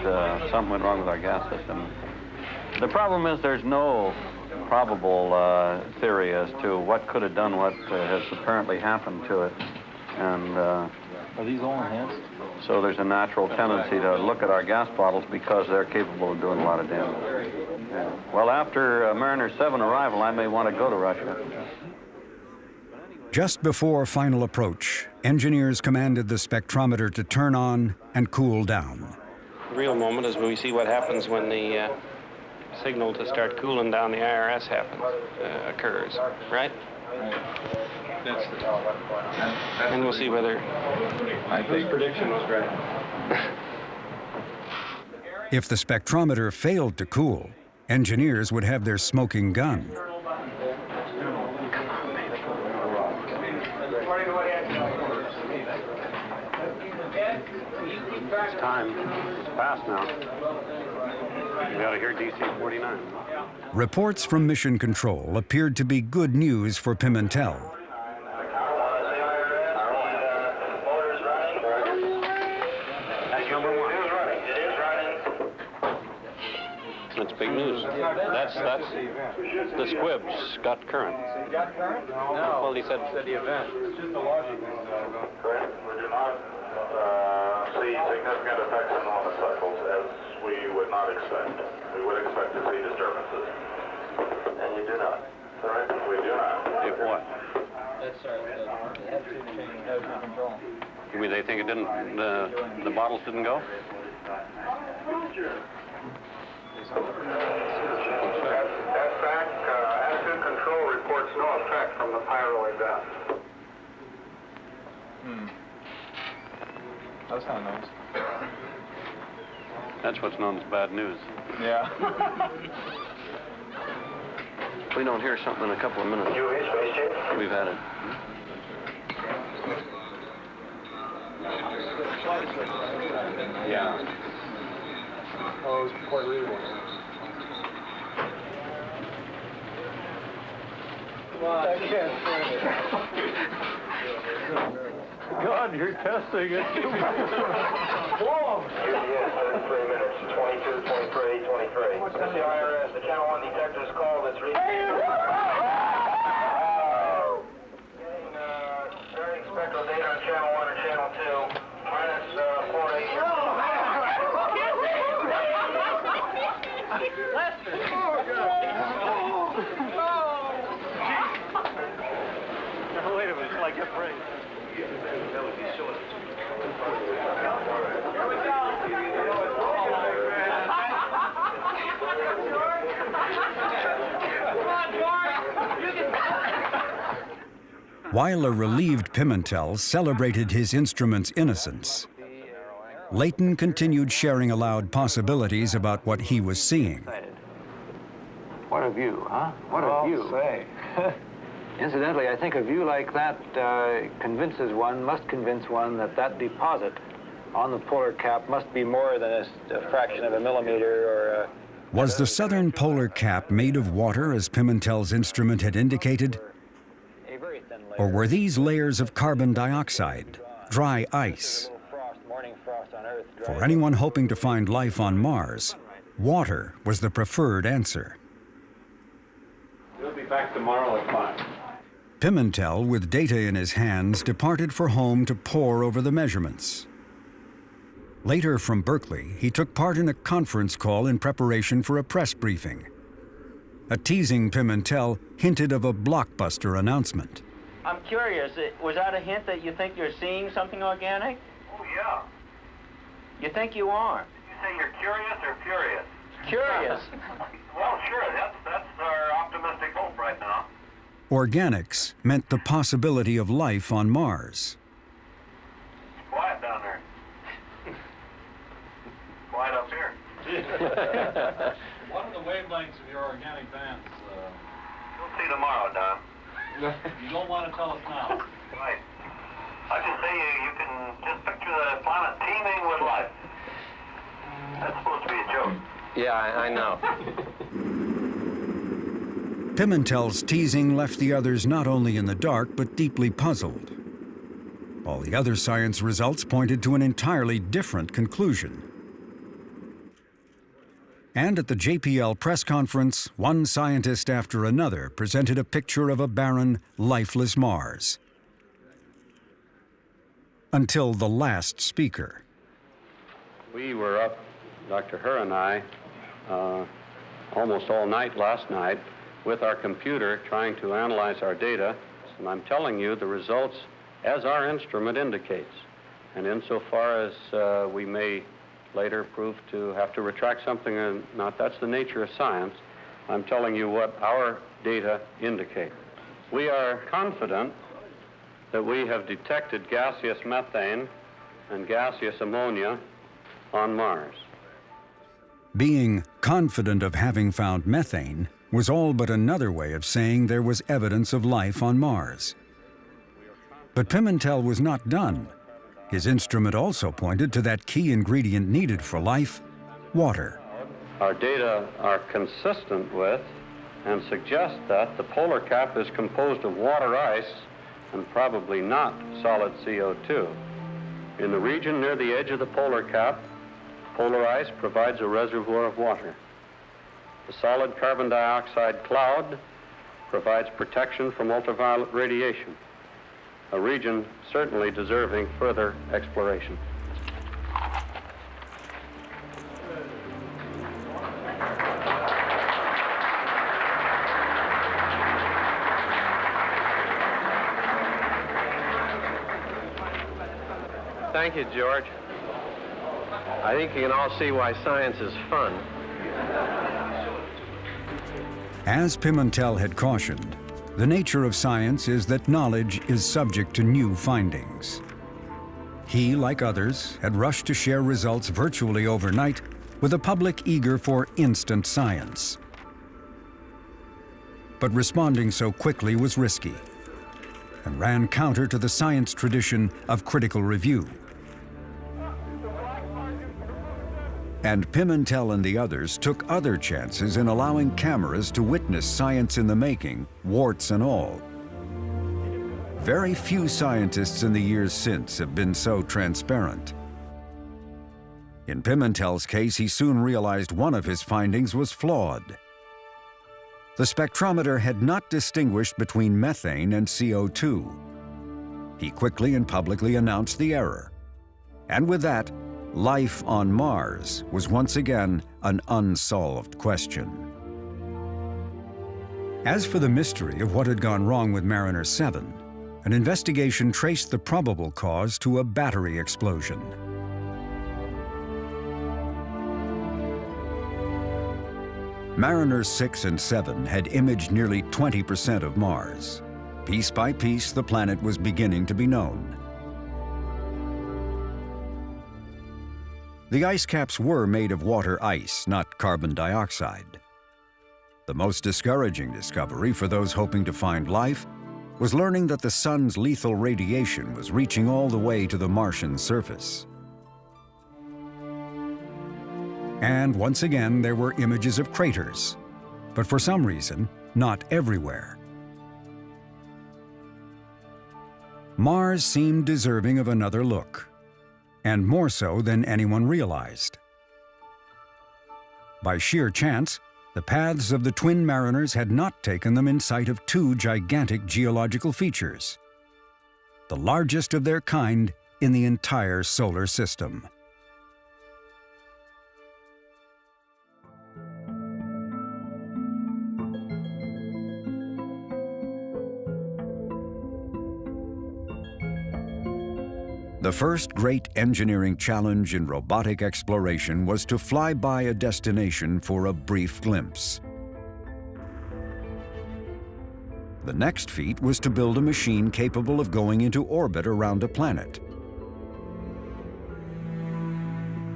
something went wrong with our gas system. The problem is there's no probable theory as to what could have done what has apparently happened to it. And are these all enhanced? So there's a natural tendency to look at our gas bottles because they're capable of doing a lot of damage. Yeah. Well, after Mariner 7 arrival, I may want to go to Russia. Just before final approach, engineers commanded the spectrometer to turn on and cool down. The real moment is when we see what happens when the signal to start cooling down the IRS occurs, right? And we'll see whether this prediction was right. If the spectrometer failed to cool, engineers would have their smoking gun. It's time. It's past now. You got to hear DC 49. Reports from Mission Control appeared to be good news for Pimentel. number one. It is running. It is running. That's big news. That's the squibs got current. Got current? No. Well, he said the event. It's just the logic is correct. We do not see significant effects on the cycles as we would not expect. We would expect to see disturbances. And you do not. Correct? We do not. if what? That's the F2 change out of control. You mean they think it didn't, the bottles didn't go? That fact, F2 control reports no effect from the pyro event. That's not nice. That's what's known as bad news. Yeah. If we don't hear something in a couple of minutes, we've had it. Yeah. Oh, it was Puerto Rico. Come on, I can't stand it. God, you're testing it. Whoa! Yes, 33 minutes, 22, 23, 23. That's the IRS, the Channel 1 detector's call that's getting varying spectral data on Channel 1 and Channel 2, minus 480. Wait a minute, till I get break. That would be short. While a relieved Pimentel celebrated his instrument's innocence, Leighton continued sharing aloud possibilities about what he was seeing. What a view, huh? What a view. Say. Incidentally, I think a view like that must convince one that that deposit on the polar cap must be more than a fraction of a millimeter or Was the southern polar cap made of water, as Pimentel's instrument had indicated? Or were these layers of carbon dioxide, dry ice? For anyone hoping to find life on Mars, water was the preferred answer. We'll be back tomorrow at 5. Pimentel, with data in his hands, departed for home to pore over the measurements. Later from Berkeley, he took part in a conference call in preparation for a press briefing. A teasing Pimentel hinted of a blockbuster announcement. I'm curious, was that a hint that you think you're seeing something organic? Oh, yeah. You think you are? You say you're curious or furious? Curious. Well, sure, that's our optimistic hope right now. Organics meant the possibility of life on Mars. Quiet down there. Quiet up here. What are the wavelengths of your organic bands? You'll see tomorrow, Don. You don't want to tell us now. Right. I can say you can just picture the planet teeming with life. That's supposed to be a joke. Yeah, I know. Pimentel's teasing left the others not only in the dark, but deeply puzzled. All the other science results pointed to an entirely different conclusion. And at the JPL press conference, one scientist after another presented a picture of a barren, lifeless Mars. Until the last speaker. We were up, Dr. Herr and I, almost all night last night with our computer trying to analyze our data, and I'm telling you the results as our instrument indicates. And insofar as we may later prove to have to retract something or not, that's the nature of science. I'm telling you what our data indicate. We are confident that we have detected gaseous methane and gaseous ammonia on Mars. Being confident of having found methane was all but another way of saying there was evidence of life on Mars. But Pimentel was not done. His instrument also pointed to that key ingredient needed for life, water. Our data are consistent with and suggest that the polar cap is composed of water ice and probably not solid CO2. In the region near the edge of the polar cap, polar ice provides a reservoir of water. The solid carbon dioxide cloud provides protection from ultraviolet radiation, a region certainly deserving further exploration. Thank you, George. I think you can all see why science is fun. As Pimentel had cautioned, the nature of science is that knowledge is subject to new findings. He, like others, had rushed to share results virtually overnight with a public eager for instant science. But responding so quickly was risky and ran counter to the science tradition of critical review. And Pimentel and the others took other chances in allowing cameras to witness science in the making, warts and all. Very few scientists in the years since have been so transparent. In Pimentel's case, he soon realized one of his findings was flawed. The spectrometer had not distinguished between methane and CO2. He quickly and publicly announced the error. And with that, life on Mars was once again an unsolved question. As for the mystery of what had gone wrong with Mariner 7, an investigation traced the probable cause to a battery explosion. Mariners 6 and 7 had imaged nearly 20% of Mars. Piece by piece, the planet was beginning to be known. The ice caps were made of water ice, not carbon dioxide. The most discouraging discovery for those hoping to find life was learning that the sun's lethal radiation was reaching all the way to the Martian surface. And once again, there were images of craters, but for some reason, not everywhere. Mars seemed deserving of another look, and more so than anyone realized. By sheer chance, the paths of the twin mariners had not taken them in sight of two gigantic geological features, the largest of their kind in the entire solar system. The first great engineering challenge in robotic exploration was to fly by a destination for a brief glimpse. The next feat was to build a machine capable of going into orbit around a planet.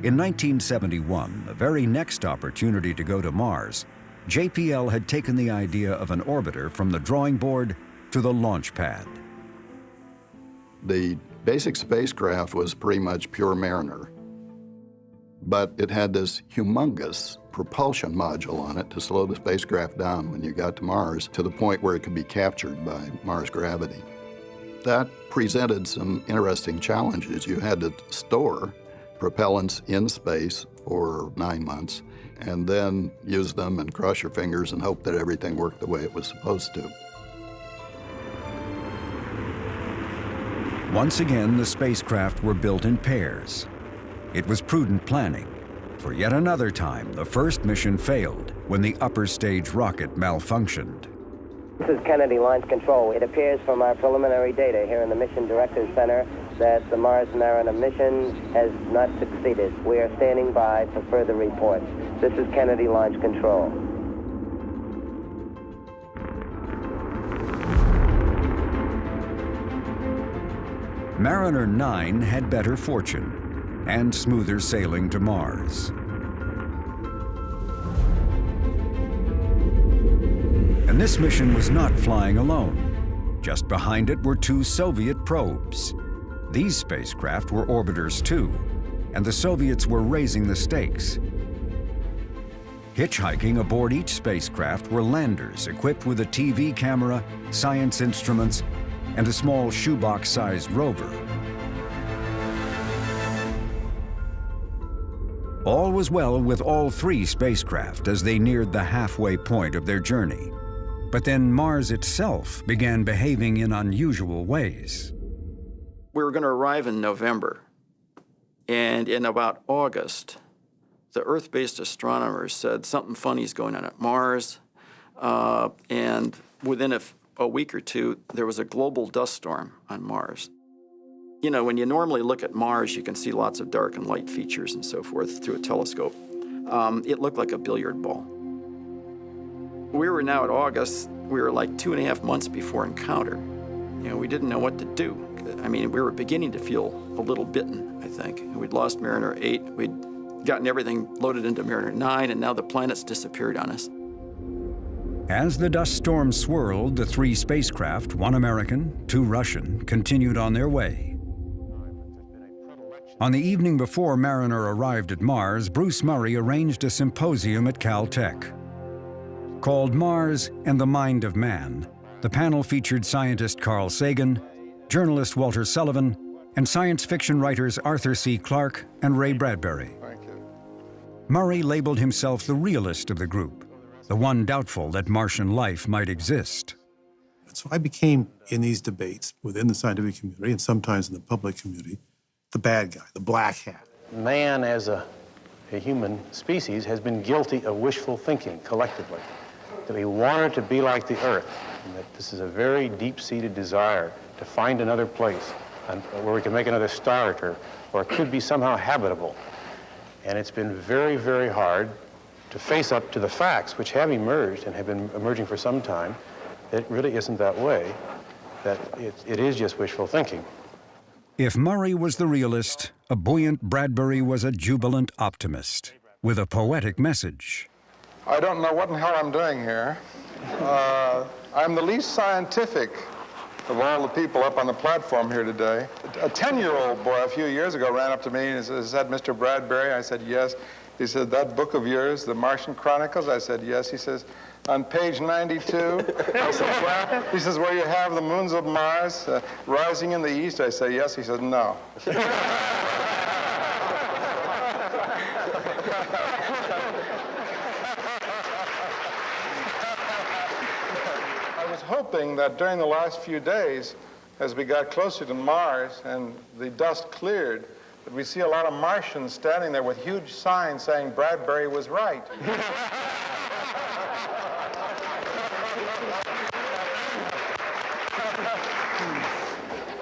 In 1971, the very next opportunity to go to Mars, JPL had taken the idea of an orbiter from the drawing board to the launch pad. The basic spacecraft was pretty much pure Mariner, but it had this humongous propulsion module on it to slow the spacecraft down when you got to Mars to the point where it could be captured by Mars gravity. That presented some interesting challenges. You had to store propellants in space for 9 months and then use them and cross your fingers and hope that everything worked the way it was supposed to. Once again, the spacecraft were built in pairs. It was prudent planning. For yet another time, the first mission failed when the upper stage rocket malfunctioned. This is Kennedy Launch Control. It appears from our preliminary data here in the Mission Directors Center that the Mars Mariner mission has not succeeded. We are standing by for further reports. This is Kennedy Launch Control. Mariner 9 had better fortune and smoother sailing to Mars. And this mission was not flying alone. Just behind it were two Soviet probes. These spacecraft were orbiters too, and the Soviets were raising the stakes. Hitchhiking aboard each spacecraft were landers equipped with a TV camera, science instruments, and a small shoebox-sized rover. All was well with all three spacecraft as they neared the halfway point of their journey. But then Mars itself began behaving in unusual ways. We were going to arrive in November, and in about August, the Earth-based astronomers said something funny is going on at Mars, and within a week or two, there was a global dust storm on Mars. You know, when you normally look at Mars, you can see lots of dark and light features and so forth through a telescope. It looked like a billiard ball. We were now at August. We were like 2.5 months before encounter. You know, we didn't know what to do. I mean, we were beginning to feel a little bitten, I think. We'd lost Mariner 8. We'd gotten everything loaded into Mariner 9, and now the planets disappeared on us. As the dust storm swirled, the three spacecraft, one American, two Russian, continued on their way. On the evening before Mariner arrived at Mars, Bruce Murray arranged a symposium at Caltech. Called Mars and the Mind of Man, the panel featured scientist Carl Sagan, journalist Walter Sullivan, and science fiction writers Arthur C. Clarke and Ray Bradbury. Murray labeled himself the realist of the group, the one doubtful that Martian life might exist. So I became, in these debates within the scientific community and sometimes in the public community, the bad guy, the black hat. Man as a human species has been guilty of wishful thinking collectively, that we wanted to be like the Earth, and that this is a very deep-seated desire to find another place where we can make another start, or it could be somehow habitable. And it's been very, very hard to face up to the facts which have emerged and have been emerging for some time, that it really isn't that way, that it is just wishful thinking. If Murray was the realist, a buoyant Bradbury was a jubilant optimist with a poetic message. I don't know what in hell I'm doing here. I'm the least scientific of all the people up on the platform here today. A 10-year-old boy a few years ago ran up to me and said, "Mr. Bradbury?" I said, "Yes." He said, "That book of yours, The Martian Chronicles?" I said, "Yes." He says, "On page 92? I said, "Well," he says, "where you have the moons of Mars rising in the east?" I say, "Yes." He said, "No." I was hoping that during the last few days, as we got closer to Mars and the dust cleared, that we see a lot of Martians standing there with huge signs saying Bradbury was right.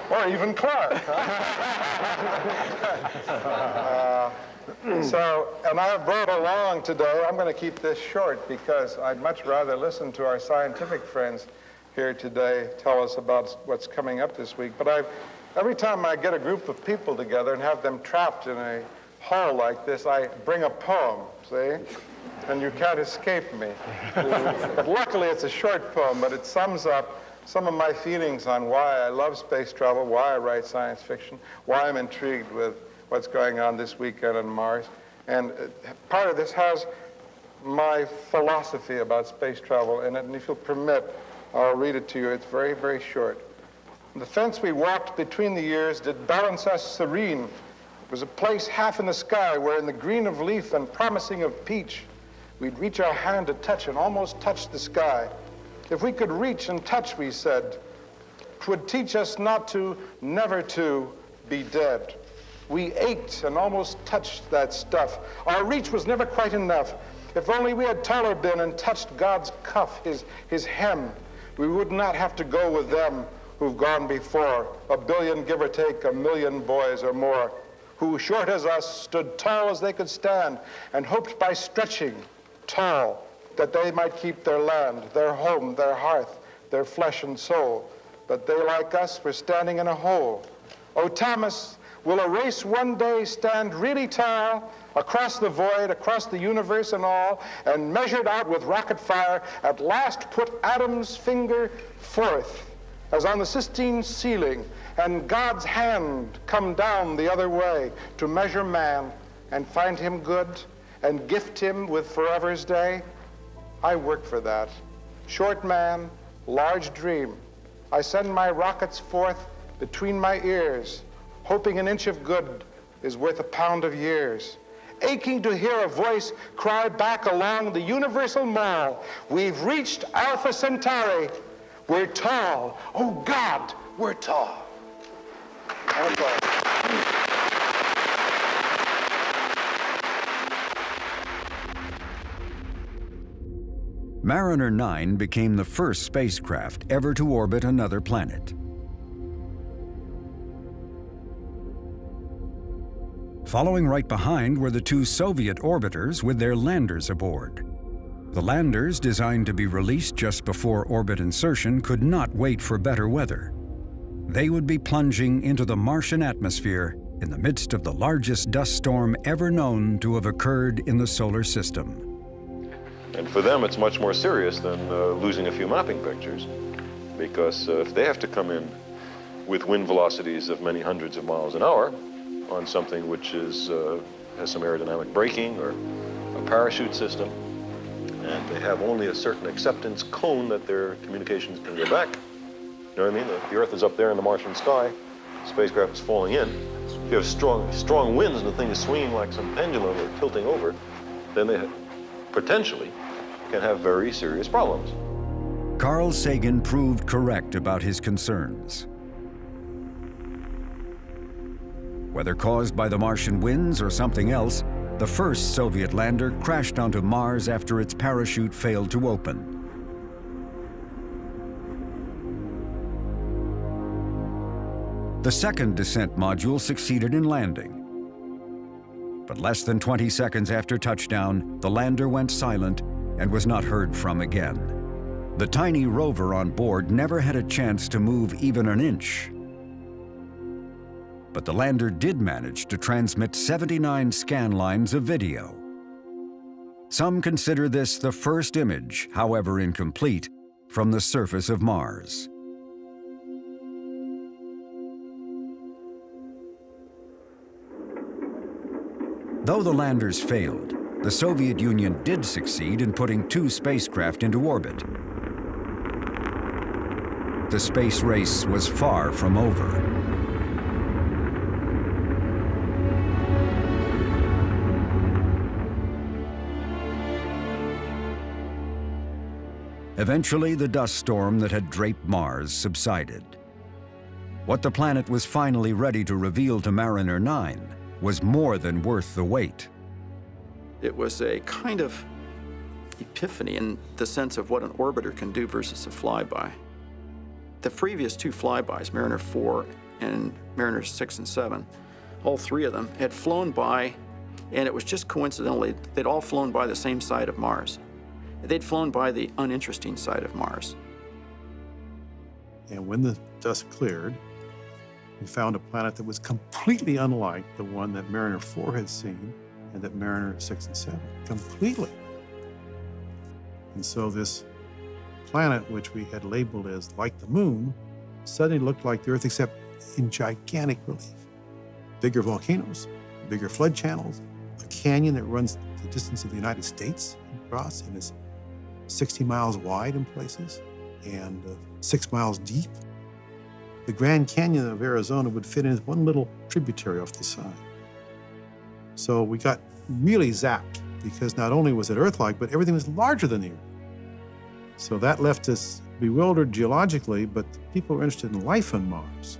Or even Clark. And I have brought along today, I'm going to keep this short because I'd much rather listen to our scientific friends here today tell us about what's coming up this week. But every time I get a group of people together and have them trapped in a hall like this, I bring a poem, see? And you can't escape me. But luckily it's a short poem, but it sums up some of my feelings on why I love space travel, why I write science fiction, why I'm intrigued with what's going on this weekend on Mars. And part of this has my philosophy about space travel in it, and if you'll permit, I'll read it to you. It's very, very short. The fence we walked between the years did balance us serene. It was a place half in the sky where in the green of leaf and promising of peach, we'd reach our hand to touch and almost touch the sky. If we could reach and touch, we said, 'twould teach us not to, never to, be dead. We ached and almost touched that stuff. Our reach was never quite enough. If only we had taller been and touched God's cuff, his hem, we would not have to go with them who've gone before, 1 billion, give or take, 1 million boys or more, who, short as us, stood tall as they could stand and hoped by stretching tall that they might keep their land, their home, their hearth, their flesh and soul. But they, like us, were standing in a hole. Oh, Thomas, will a race one day stand really tall across the void, across the universe and all, and measured out with rocket fire, at last put Adam's finger forth, as on the Sistine ceiling, and God's hand come down the other way to measure man and find him good and gift him with forever's day? I work for that. Short man, large dream. I send my rockets forth between my ears, hoping an inch of good is worth a pound of years. aching to hear a voice cry back along the universal mall, "We've reached Alpha Centauri. We're tall. Oh, God, we're tall." Mariner 9 became the first spacecraft ever to orbit another planet. Following right behind were the two Soviet orbiters with their landers aboard. The landers, designed to be released just before orbit insertion, could not wait for better weather. They would be plunging into the Martian atmosphere in the midst of the largest dust storm ever known to have occurred in the solar system. And for them, it's much more serious than losing a few mapping pictures, because if they have to come in with wind velocities of many hundreds of miles an hour on something which is, has some aerodynamic braking or a parachute system, and they have only a certain acceptance cone that their communications can go back, you know what I mean? The Earth is up there in the Martian sky, the spacecraft is falling in. If you have strong winds and the thing is swinging like some pendulum or tilting over, then they potentially can have very serious problems. Carl Sagan proved correct about his concerns. Whether caused by the Martian winds or something else, the first Soviet lander crashed onto Mars after its parachute failed to open. The second descent module succeeded in landing. But less than 20 seconds after touchdown, the lander went silent and was not heard from again. The tiny rover on board never had a chance to move even an inch. But the lander did manage to transmit 79 scan lines of video. Some consider this the first image, however incomplete, from the surface of Mars. Though the landers failed, the Soviet Union did succeed in putting two spacecraft into orbit. The space race was far from over. Eventually, the dust storm that had draped Mars subsided. What the planet was finally ready to reveal to Mariner 9 was more than worth the wait. It was a kind of epiphany in the sense of what an orbiter can do versus a flyby. The previous two flybys, Mariner 4 and Mariner 6 and 7, all three of them had flown by, and it was just coincidentally, they'd all flown by the same side of Mars. They'd flown by the uninteresting side of Mars. And when the dust cleared, we found a planet that was completely unlike the one that Mariner 4 had seen and that Mariner 6 and 7, completely. And so this planet, which we had labeled as like the moon, suddenly looked like the Earth, except in gigantic relief. Bigger volcanoes, bigger flood channels, a canyon that runs the distance of the United States across and is 60 miles wide in places and 6 miles deep. The Grand Canyon of Arizona would fit in as one little tributary off the side. So we got really zapped because not only was it Earth-like, but everything was larger than the Earth. So that left us bewildered geologically, but the people who were interested in life on Mars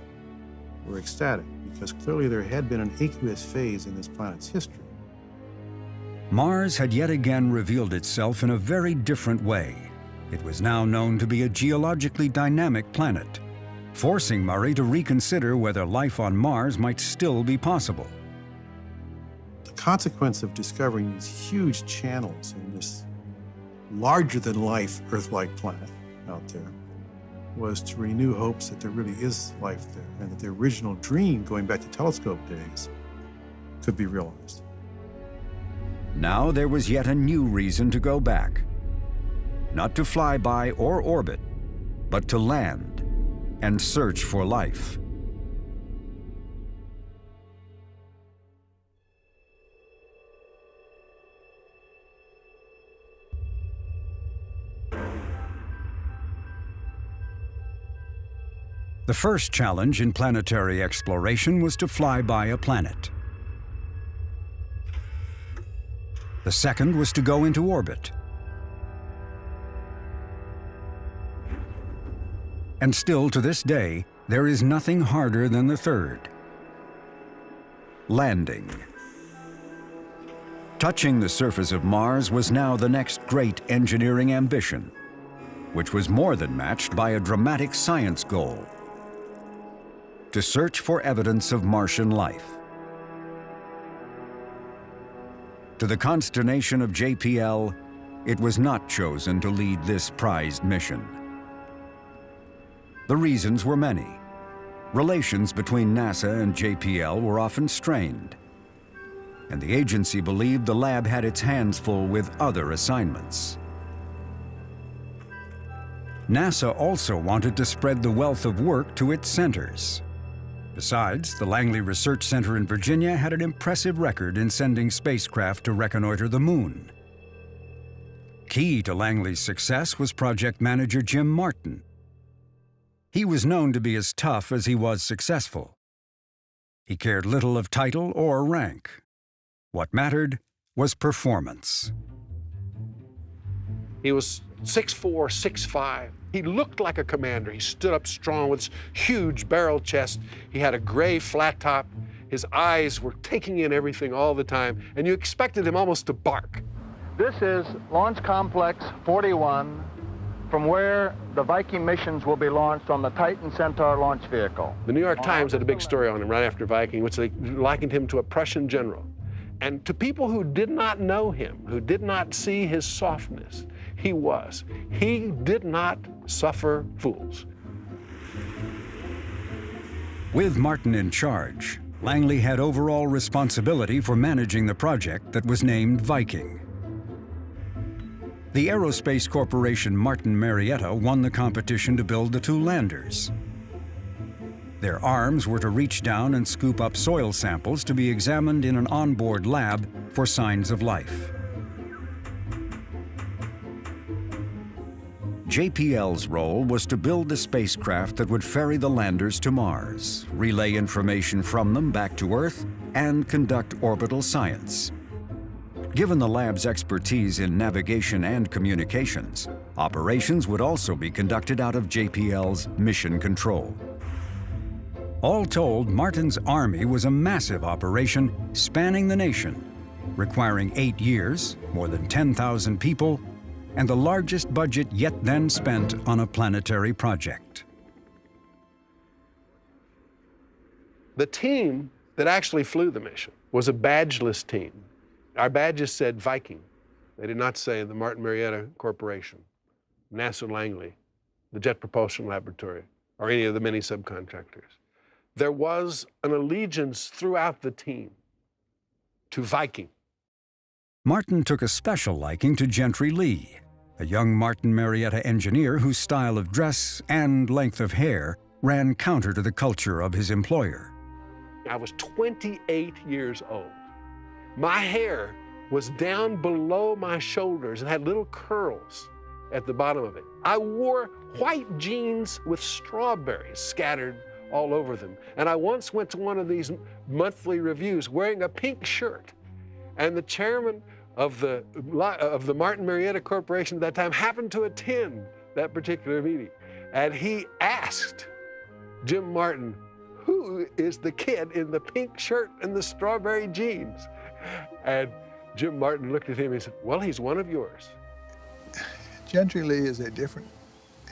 were ecstatic because clearly there had been an aqueous phase in this planet's history. Mars had yet again revealed itself in a very different way. It was now known to be a geologically dynamic planet, forcing Murray to reconsider whether life on Mars might still be possible. The consequence of discovering these huge channels in this larger-than-life Earth-like planet out there was to renew hopes that there really is life there and that the original dream, going back to telescope days, could be realized. Now there was yet a new reason to go back. Not to fly by or orbit, but to land and search for life. The first challenge in planetary exploration was to fly by a planet. The second was to go into orbit. And still to this day, there is nothing harder than the third: landing. Touching the surface of Mars was now the next great engineering ambition, which was more than matched by a dramatic science goal: to search for evidence of Martian life. To the consternation of JPL, it was not chosen to lead this prized mission. The reasons were many. Relations between NASA and JPL were often strained, and the agency believed the lab had its hands full with other assignments. NASA also wanted to spread the wealth of work to its centers. Besides, the Langley Research Center in Virginia had an impressive record in sending spacecraft to reconnoiter the moon. Key to Langley's success was project manager Jim Martin. He was known to be as tough as he was successful. He cared little of title or rank. What mattered was performance. He was 6'4", 6'5". He looked like a commander. He stood up strong with his huge barrel chest. He had a gray flat top. His eyes were taking in everything all the time, and you expected him almost to bark. This is Launch Complex 41, from where the Viking missions will be launched on the Titan Centaur launch vehicle. The New York Times had a big story on him right after Viking, which they likened him to a Prussian general. And to people who did not know him, who did not see his softness, he did not suffer fools. With Martin in charge, Langley had overall responsibility for managing the project that was named Viking. The aerospace corporation Martin Marietta won the competition to build the two landers. Their arms were to reach down and scoop up soil samples to be examined in an onboard lab for signs of life. JPL's role was to build the spacecraft that would ferry the landers to Mars, relay information from them back to Earth, and conduct orbital science. Given the lab's expertise in navigation and communications, operations would also be conducted out of JPL's mission control. All told, Martin's Army was a massive operation spanning the nation, requiring 8 years, more than 10,000 people, and the largest budget yet then spent on a planetary project. The team that actually flew the mission was a badgeless team. Our badges said Viking. They did not say the Martin Marietta Corporation, NASA Langley, the Jet Propulsion Laboratory, or any of the many subcontractors. There was an allegiance throughout the team to Viking. Martin took a special liking to Gentry Lee, a young Martin Marietta engineer whose style of dress and length of hair ran counter to the culture of his employer. I was 28 years old. My hair was down below my shoulders and had little curls at the bottom of it. I wore white jeans with strawberries scattered all over them. And I once went to one of these monthly reviews wearing a pink shirt. And the chairman of the Martin Marietta Corporation at that time happened to attend that particular meeting. And he asked Jim Martin, "Who is the kid in the pink shirt and the strawberry jeans?" And Jim Martin looked at him and said, "Well, he's one of yours." Gentry Lee is a different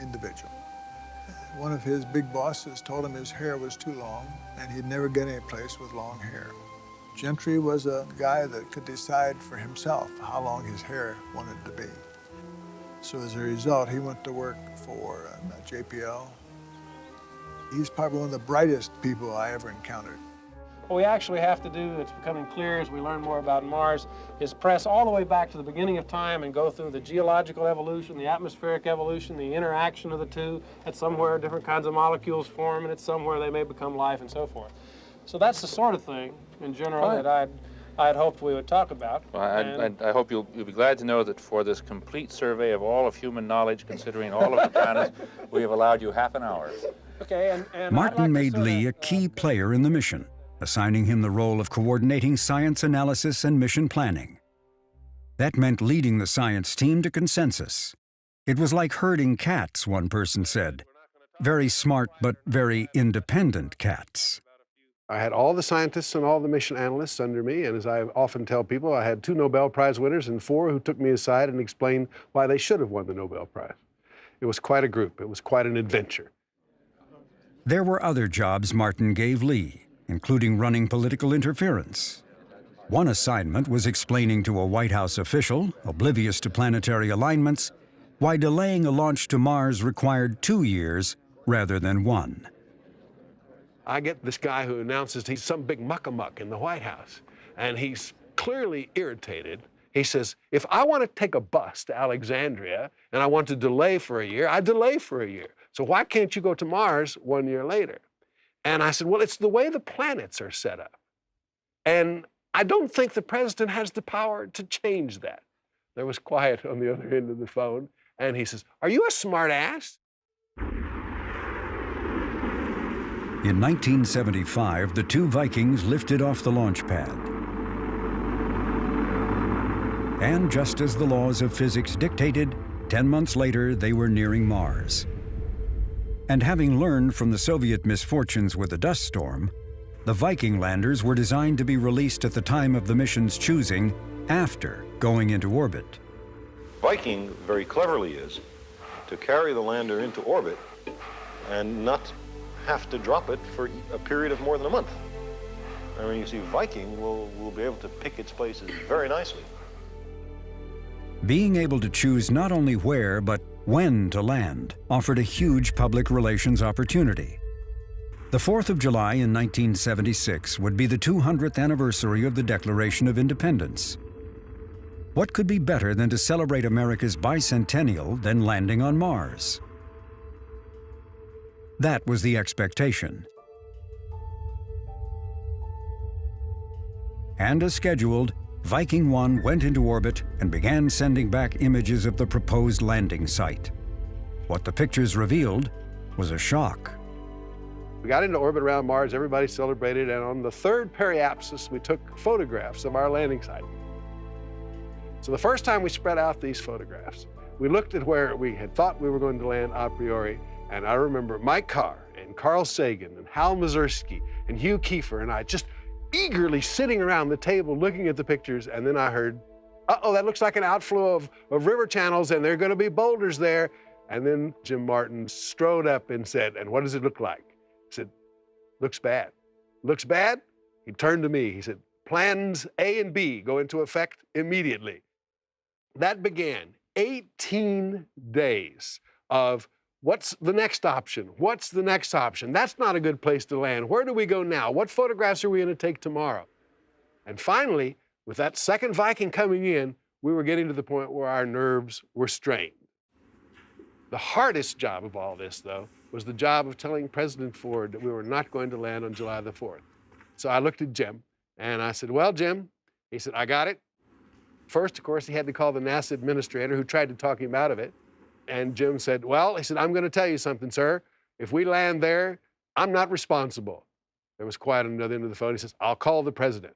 individual. One of his big bosses told him his hair was too long and he'd never get any place with long hair. Gentry was a guy that could decide for himself how long his hair wanted to be. So as a result, he went to work for JPL. He's probably one of the brightest people I ever encountered. What we actually have to do, it's becoming clear as we learn more about Mars, is press all the way back to the beginning of time and go through the geological evolution, the atmospheric evolution, the interaction of the two. At somewhere different kinds of molecules form, and at somewhere they may become life and so forth. So that's the sort of thing, in general, that I'd hoped we would talk about. Well, I hope you'll be glad to know that for this complete survey of all of human knowledge, considering all of the planets, we have allowed you half an hour. Okay, and Martin made Lee a key player in the mission, assigning him the role of coordinating science analysis and mission planning. That meant leading the science team to consensus. It was like herding cats, one person said. Very smart, but very independent cats. I had all the scientists and all the mission analysts under me, and as I often tell people, I had 2 Nobel Prize winners and 4 who took me aside and explained why they should have won the Nobel Prize. It was quite a group. It was quite an adventure. There were other jobs Martin gave Lee, including running political interference. One assignment was explaining to a White House official, oblivious to planetary alignments, why delaying a launch to Mars required 2 years rather than 1. I get this guy who announces he's some big muck-a-muck in the White House, and he's clearly irritated. He says, if I want to take a bus to Alexandria and I want to delay for a year, I delay for a year. So why can't you go to Mars 1 year later? And I said, well, it's the way the planets are set up. And I don't think the president has the power to change that. There was quiet on the other end of the phone, and he says, are you a smart ass? In 1975, the 2 Vikings lifted off the launch pad. And just as the laws of physics dictated, 10 months later, they were nearing Mars. And having learned from the Soviet misfortunes with the dust storm, the Viking landers were designed to be released at the time of the mission's choosing, after going into orbit. Viking very cleverly is to carry the lander into orbit and not have to drop it for a period of more than a month. I mean, you see, Viking will be able to pick its places very nicely. Being able to choose not only where, but when to land offered a huge public relations opportunity. The 4th of July in 1976 would be the 200th anniversary of the Declaration of Independence. What could be better than to celebrate America's bicentennial than landing on Mars? That was the expectation. And as scheduled, Viking 1 went into orbit and began sending back images of the proposed landing site. What the pictures revealed was a shock. We got into orbit around Mars, everybody celebrated, and on the 3rd periapsis, we took photographs of our landing site. So the first time we spread out these photographs, we looked at where we had thought we were going to land a priori, and I remember Mike Carr and Carl Sagan and Hal Mazursky and Hugh Kiefer and I just eagerly sitting around the table looking at the pictures, and then I heard, uh-oh, that looks like an outflow of river channels, and there are going to be boulders there. And then Jim Martin strode up and said, and what does it look like? I said, looks bad. Looks bad? He turned to me. He said, plans A and B go into effect immediately. That began 18 days of what's the next option? What's the next option? That's not a good place to land. Where do we go now? What photographs are we going to take tomorrow? And finally, with that second Viking coming in, we were getting to the point where our nerves were strained. The hardest job of all this, though, was the job of telling President Ford that we were not going to land on July the 4th. So I looked at Jim, and I said, well, Jim, he said, I got it. First, of course, he had to call the NASA administrator who tried to talk him out of it. And Jim said, well, he said, I'm going to tell you something, sir. If we land there, I'm not responsible. There was quiet on the other end of the phone. He says, I'll call the president.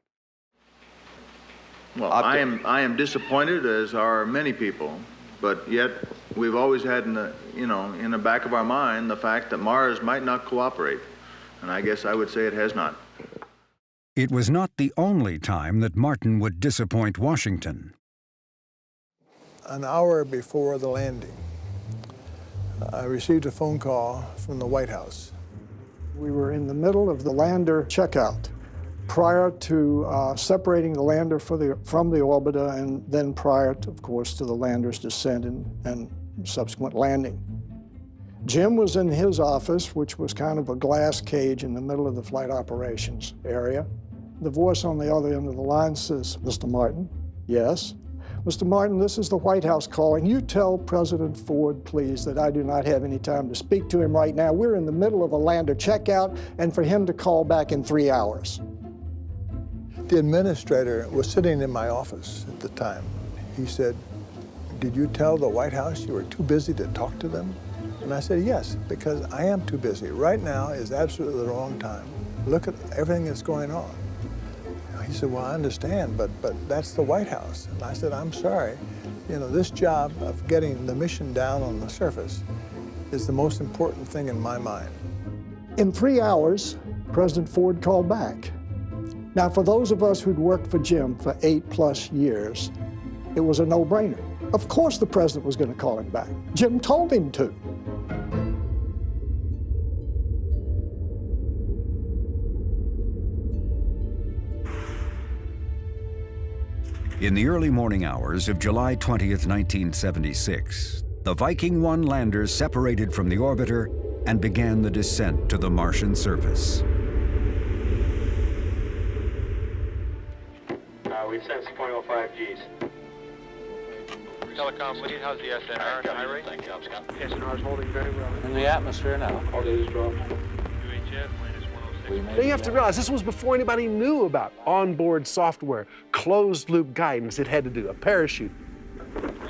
Well, I am disappointed, as are many people, but yet we've always had in the back of our mind the fact that Mars might not cooperate, and I guess I would say it has not. It was not the only time that Martin would disappoint Washington. An hour before the landing, I received a phone call from the White House. We were in the middle of the lander checkout prior to separating the lander from the orbiter, and then prior, of course, to the lander's descent and subsequent landing. Jim was in his office, which was kind of a glass cage in the middle of the flight operations area. The voice on the other end of the line says, Mr. Martin? Yes. Mr. Martin, this is the White House calling. You tell President Ford, please, that I do not have any time to speak to him right now. We're in the middle of a lander checkout, and for him to call back in 3 hours. The administrator was sitting in my office at the time. He said, did you tell the White House you were too busy to talk to them? And I said, yes, because I am too busy. Right now is absolutely the wrong time. Look at everything that's going on. He said, well, I understand, but that's the White House. And I said, I'm sorry. You know, this job of getting the mission down on the surface is the most important thing in my mind. In 3 hours, President Ford called back. Now, for those of us who'd worked for Jim for 8+ years, it was a no-brainer. Of course the president was going to call him back. Jim told him to. In the early morning hours of July 20th, 1976, the Viking 1 lander separated from the orbiter and began the descent to the Martian surface. We sense 0.05 Gs. Telecom lead, how's the SNR? High rate? SNR is holding very well. In the atmosphere now. All data dropped. Now you have to realize this was before anybody knew about onboard software, closed-loop guidance. It had to do a parachute.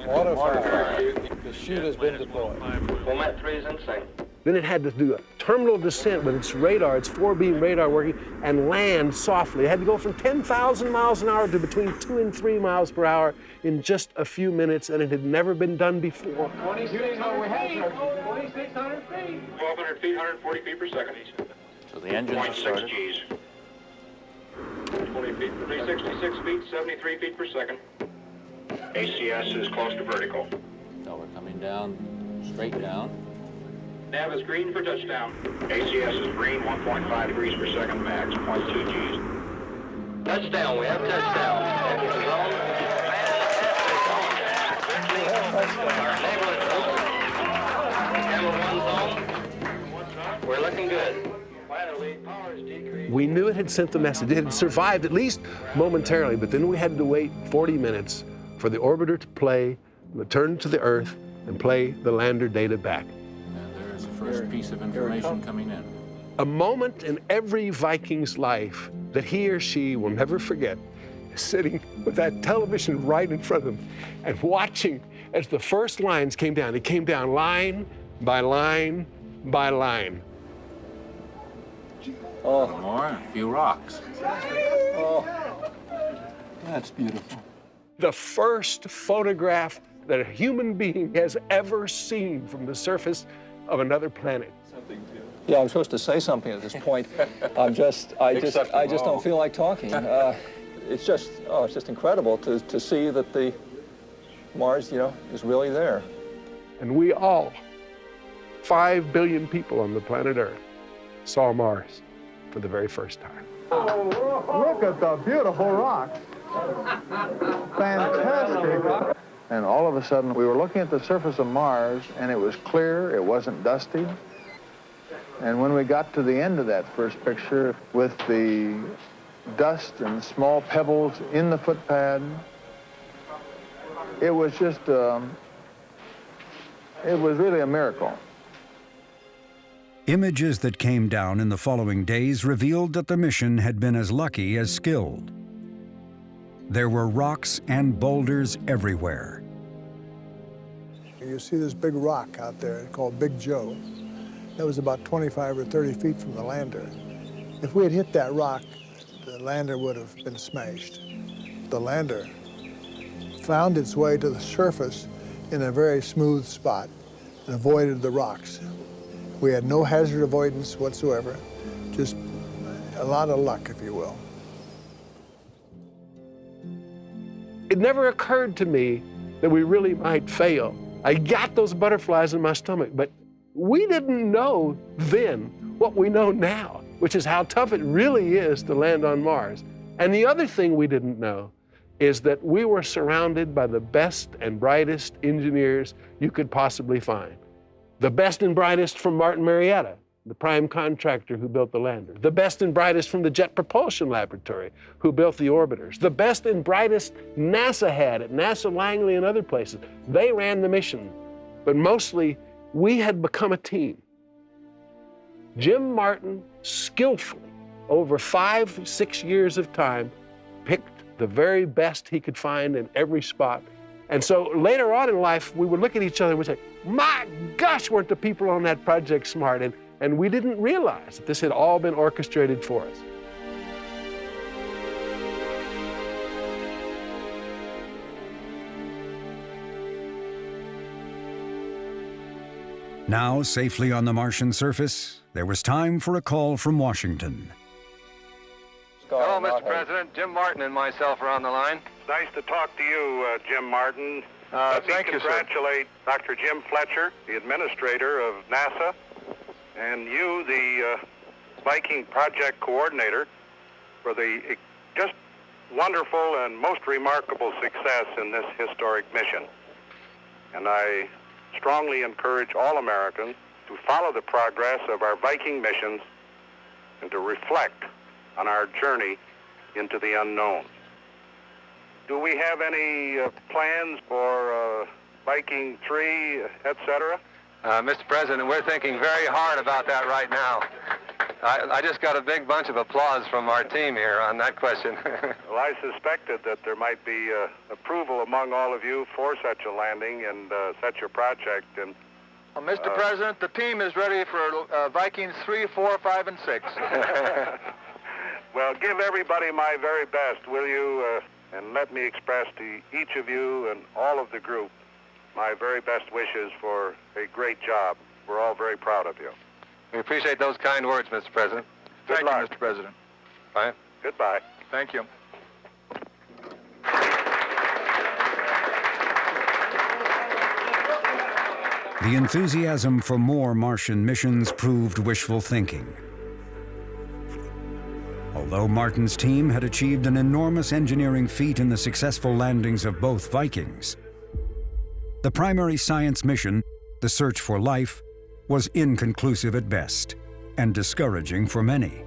Auto fire. The chute has been deployed. Format 3 is in sync. Then it had to do a terminal descent with its radar, its 4-beam radar working, and land softly. It had to go from 10,000 miles an hour to between 2 and 3 miles per hour in just a few minutes, and it had never been done before. 2,600 feet. 1,200 feet, 140 feet per second. So the engines are started. 0.6 Gs. 20 feet, 366 feet, 73 feet per second. ACS is close to vertical. So we're coming down, straight down. Nav is green for touchdown. ACS is green, 1.5 degrees per second max, 0.2 Gs. Touchdown, we have touchdown. Enter the zone. We're looking good. We knew it had sent the message. It had survived at least momentarily, but then we had to wait 40 minutes for the orbiter to play, return to the Earth, and play the lander data back. And there's the first piece of information coming in. A moment in every Viking's life that he or she will never forget is sitting with that television right in front of them and watching as the first lines came down. It came down line by line by line. Oh, more, a few rocks. Oh, that's beautiful. The first photograph that a human being has ever seen from the surface of another planet. Yeah, I'm supposed to say something at this point. I just don't feel like talking. It's just incredible to see that the Mars, is really there. And we all, 5 billion people on the planet Earth, saw Mars for the very first time. Look at the beautiful rocks. Fantastic. And all of a sudden, we were looking at the surface of Mars, and it was clear, it wasn't dusty. And when we got to the end of that first picture, with the dust and small pebbles in the footpad, it was just, it was really a miracle. Images that came down in the following days revealed that the mission had been as lucky as skilled. There were rocks and boulders everywhere. You see this big rock out there called Big Joe. That was about 25 or 30 feet from the lander. If we had hit that rock, the lander would have been smashed. The lander found its way to the surface in a very smooth spot and avoided the rocks. We had no hazard avoidance whatsoever, just a lot of luck, if you will. It never occurred to me that we really might fail. I got those butterflies in my stomach, but we didn't know then what we know now, which is how tough it really is to land on Mars. And the other thing we didn't know is that we were surrounded by the best and brightest engineers you could possibly find. The best and brightest from Martin Marietta, the prime contractor who built the lander. The best and brightest from the Jet Propulsion Laboratory, who built the orbiters. The best and brightest NASA had at NASA Langley and other places. They ran the mission, but mostly we had become a team. Jim Martin skillfully, over 5-6 years of time, picked the very best he could find in every spot. And so later on in life, we would look at each other and we'd say, my gosh, weren't the people on that project smart? And we didn't realize that this had all been orchestrated for us. Now safely on the Martian surface, there was time for a call from Washington. Hello, Mr. President. Jim Martin and myself are on the line. Nice to talk to you, Jim Martin. Thank you, sir. Congratulate Dr. Jim Fletcher, the administrator of NASA, and you, the Viking project coordinator, for the just wonderful and most remarkable success in this historic mission. And I strongly encourage all Americans to follow the progress of our Viking missions and to reflect on our journey into the unknown. Do we have any plans for Viking 3, etc.? Mr. President, we're thinking very hard about that right now. I just got a big bunch of applause from our team here on that question. Well, I suspected that there might be approval among all of you for such a landing and such a project. And Well, Mr. President, the team is ready for Vikings 3, 4, 5, and 6. Well, give everybody my very best, will you? And let me express to each of you and all of the group my very best wishes for a great job. We're all very proud of you. We appreciate those kind words, Mr. President. Good luck. Mr. President. Bye. Goodbye. Thank you. The enthusiasm for more Martian missions proved wishful thinking. Although Martin's team had achieved an enormous engineering feat in the successful landings of both Vikings, the primary science mission, the search for life, was inconclusive at best and discouraging for many.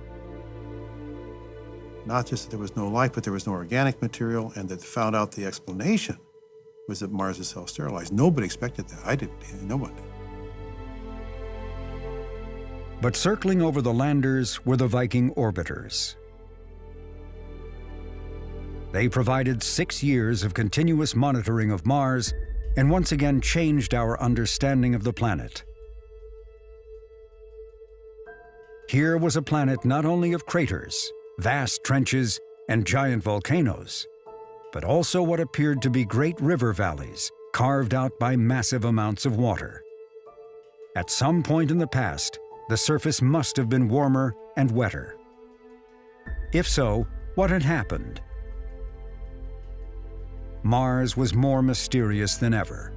Not just that there was no life, but there was no organic material, and that found out the explanation was that Mars is self-sterilized. Nobody expected that. I didn't. No one did. But circling over the landers were the Viking orbiters. They provided 6 years of continuous monitoring of Mars and once again changed our understanding of the planet. Here was a planet not only of craters, vast trenches, and giant volcanoes, but also what appeared to be great river valleys carved out by massive amounts of water. At some point in the past, the surface must have been warmer and wetter. If so, what had happened? Mars was more mysterious than ever.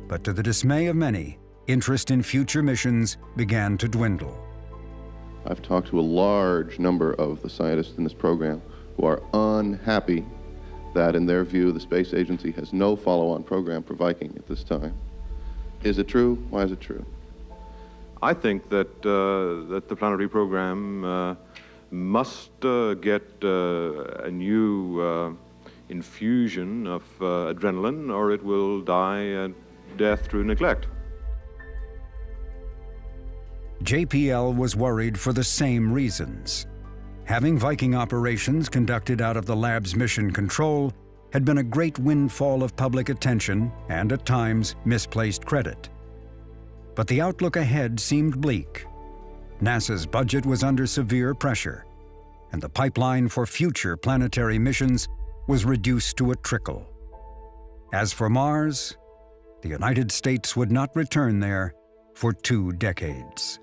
But to the dismay of many, interest in future missions began to dwindle. I've talked to a large number of the scientists in this program who are unhappy that, in their view, the space agency has no follow-on program for Viking at this time. Is it true? Why is it true? I think that that the planetary program must get a new infusion of adrenaline, or it will die a death through neglect. JPL was worried for the same reasons. Having Viking operations conducted out of the lab's mission control had been a great windfall of public attention and, at times, misplaced credit. But the outlook ahead seemed bleak. NASA's budget was under severe pressure, and the pipeline for future planetary missions was reduced to a trickle. As for Mars, the United States would not return there for 2 decades.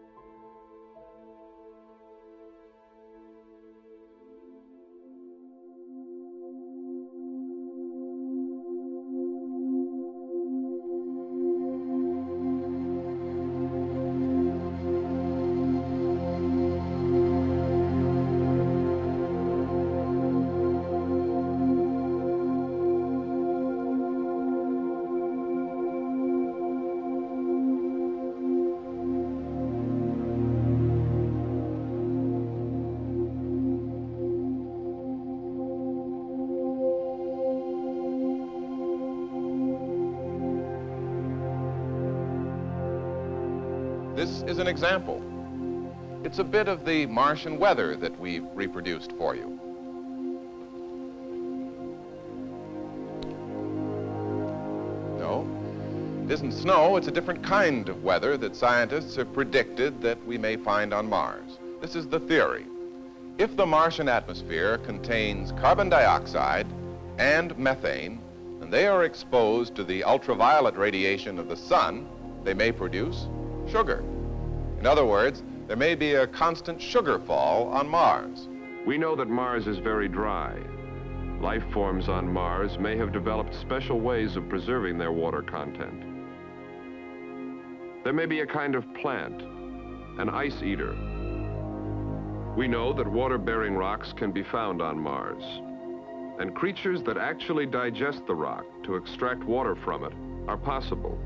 This is an example. It's a bit of the Martian weather that we've reproduced for you. No, it isn't snow. It's a different kind of weather that scientists have predicted that we may find on Mars. This is the theory. If the Martian atmosphere contains carbon dioxide and methane, and they are exposed to the ultraviolet radiation of the sun, they may produce sugar. In other words, there may be a constant sugar fall on Mars. We know that Mars is very dry. Life forms on Mars may have developed special ways of preserving their water content. There may be a kind of plant, an ice eater. We know that water-bearing rocks can be found on Mars, and creatures that actually digest the rock to extract water from it are possible.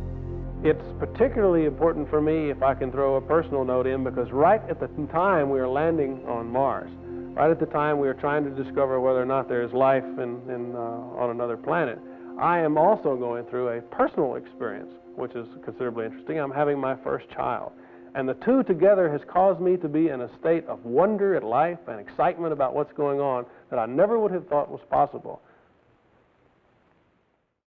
It's particularly important for me, if I can throw a personal note in, because right at the time we are landing on Mars, right at the time we are trying to discover whether or not there is life on another planet, I am also going through a personal experience, which is considerably interesting. I'm having my first child. And the two together has caused me to be in a state of wonder at life and excitement about what's going on that I never would have thought was possible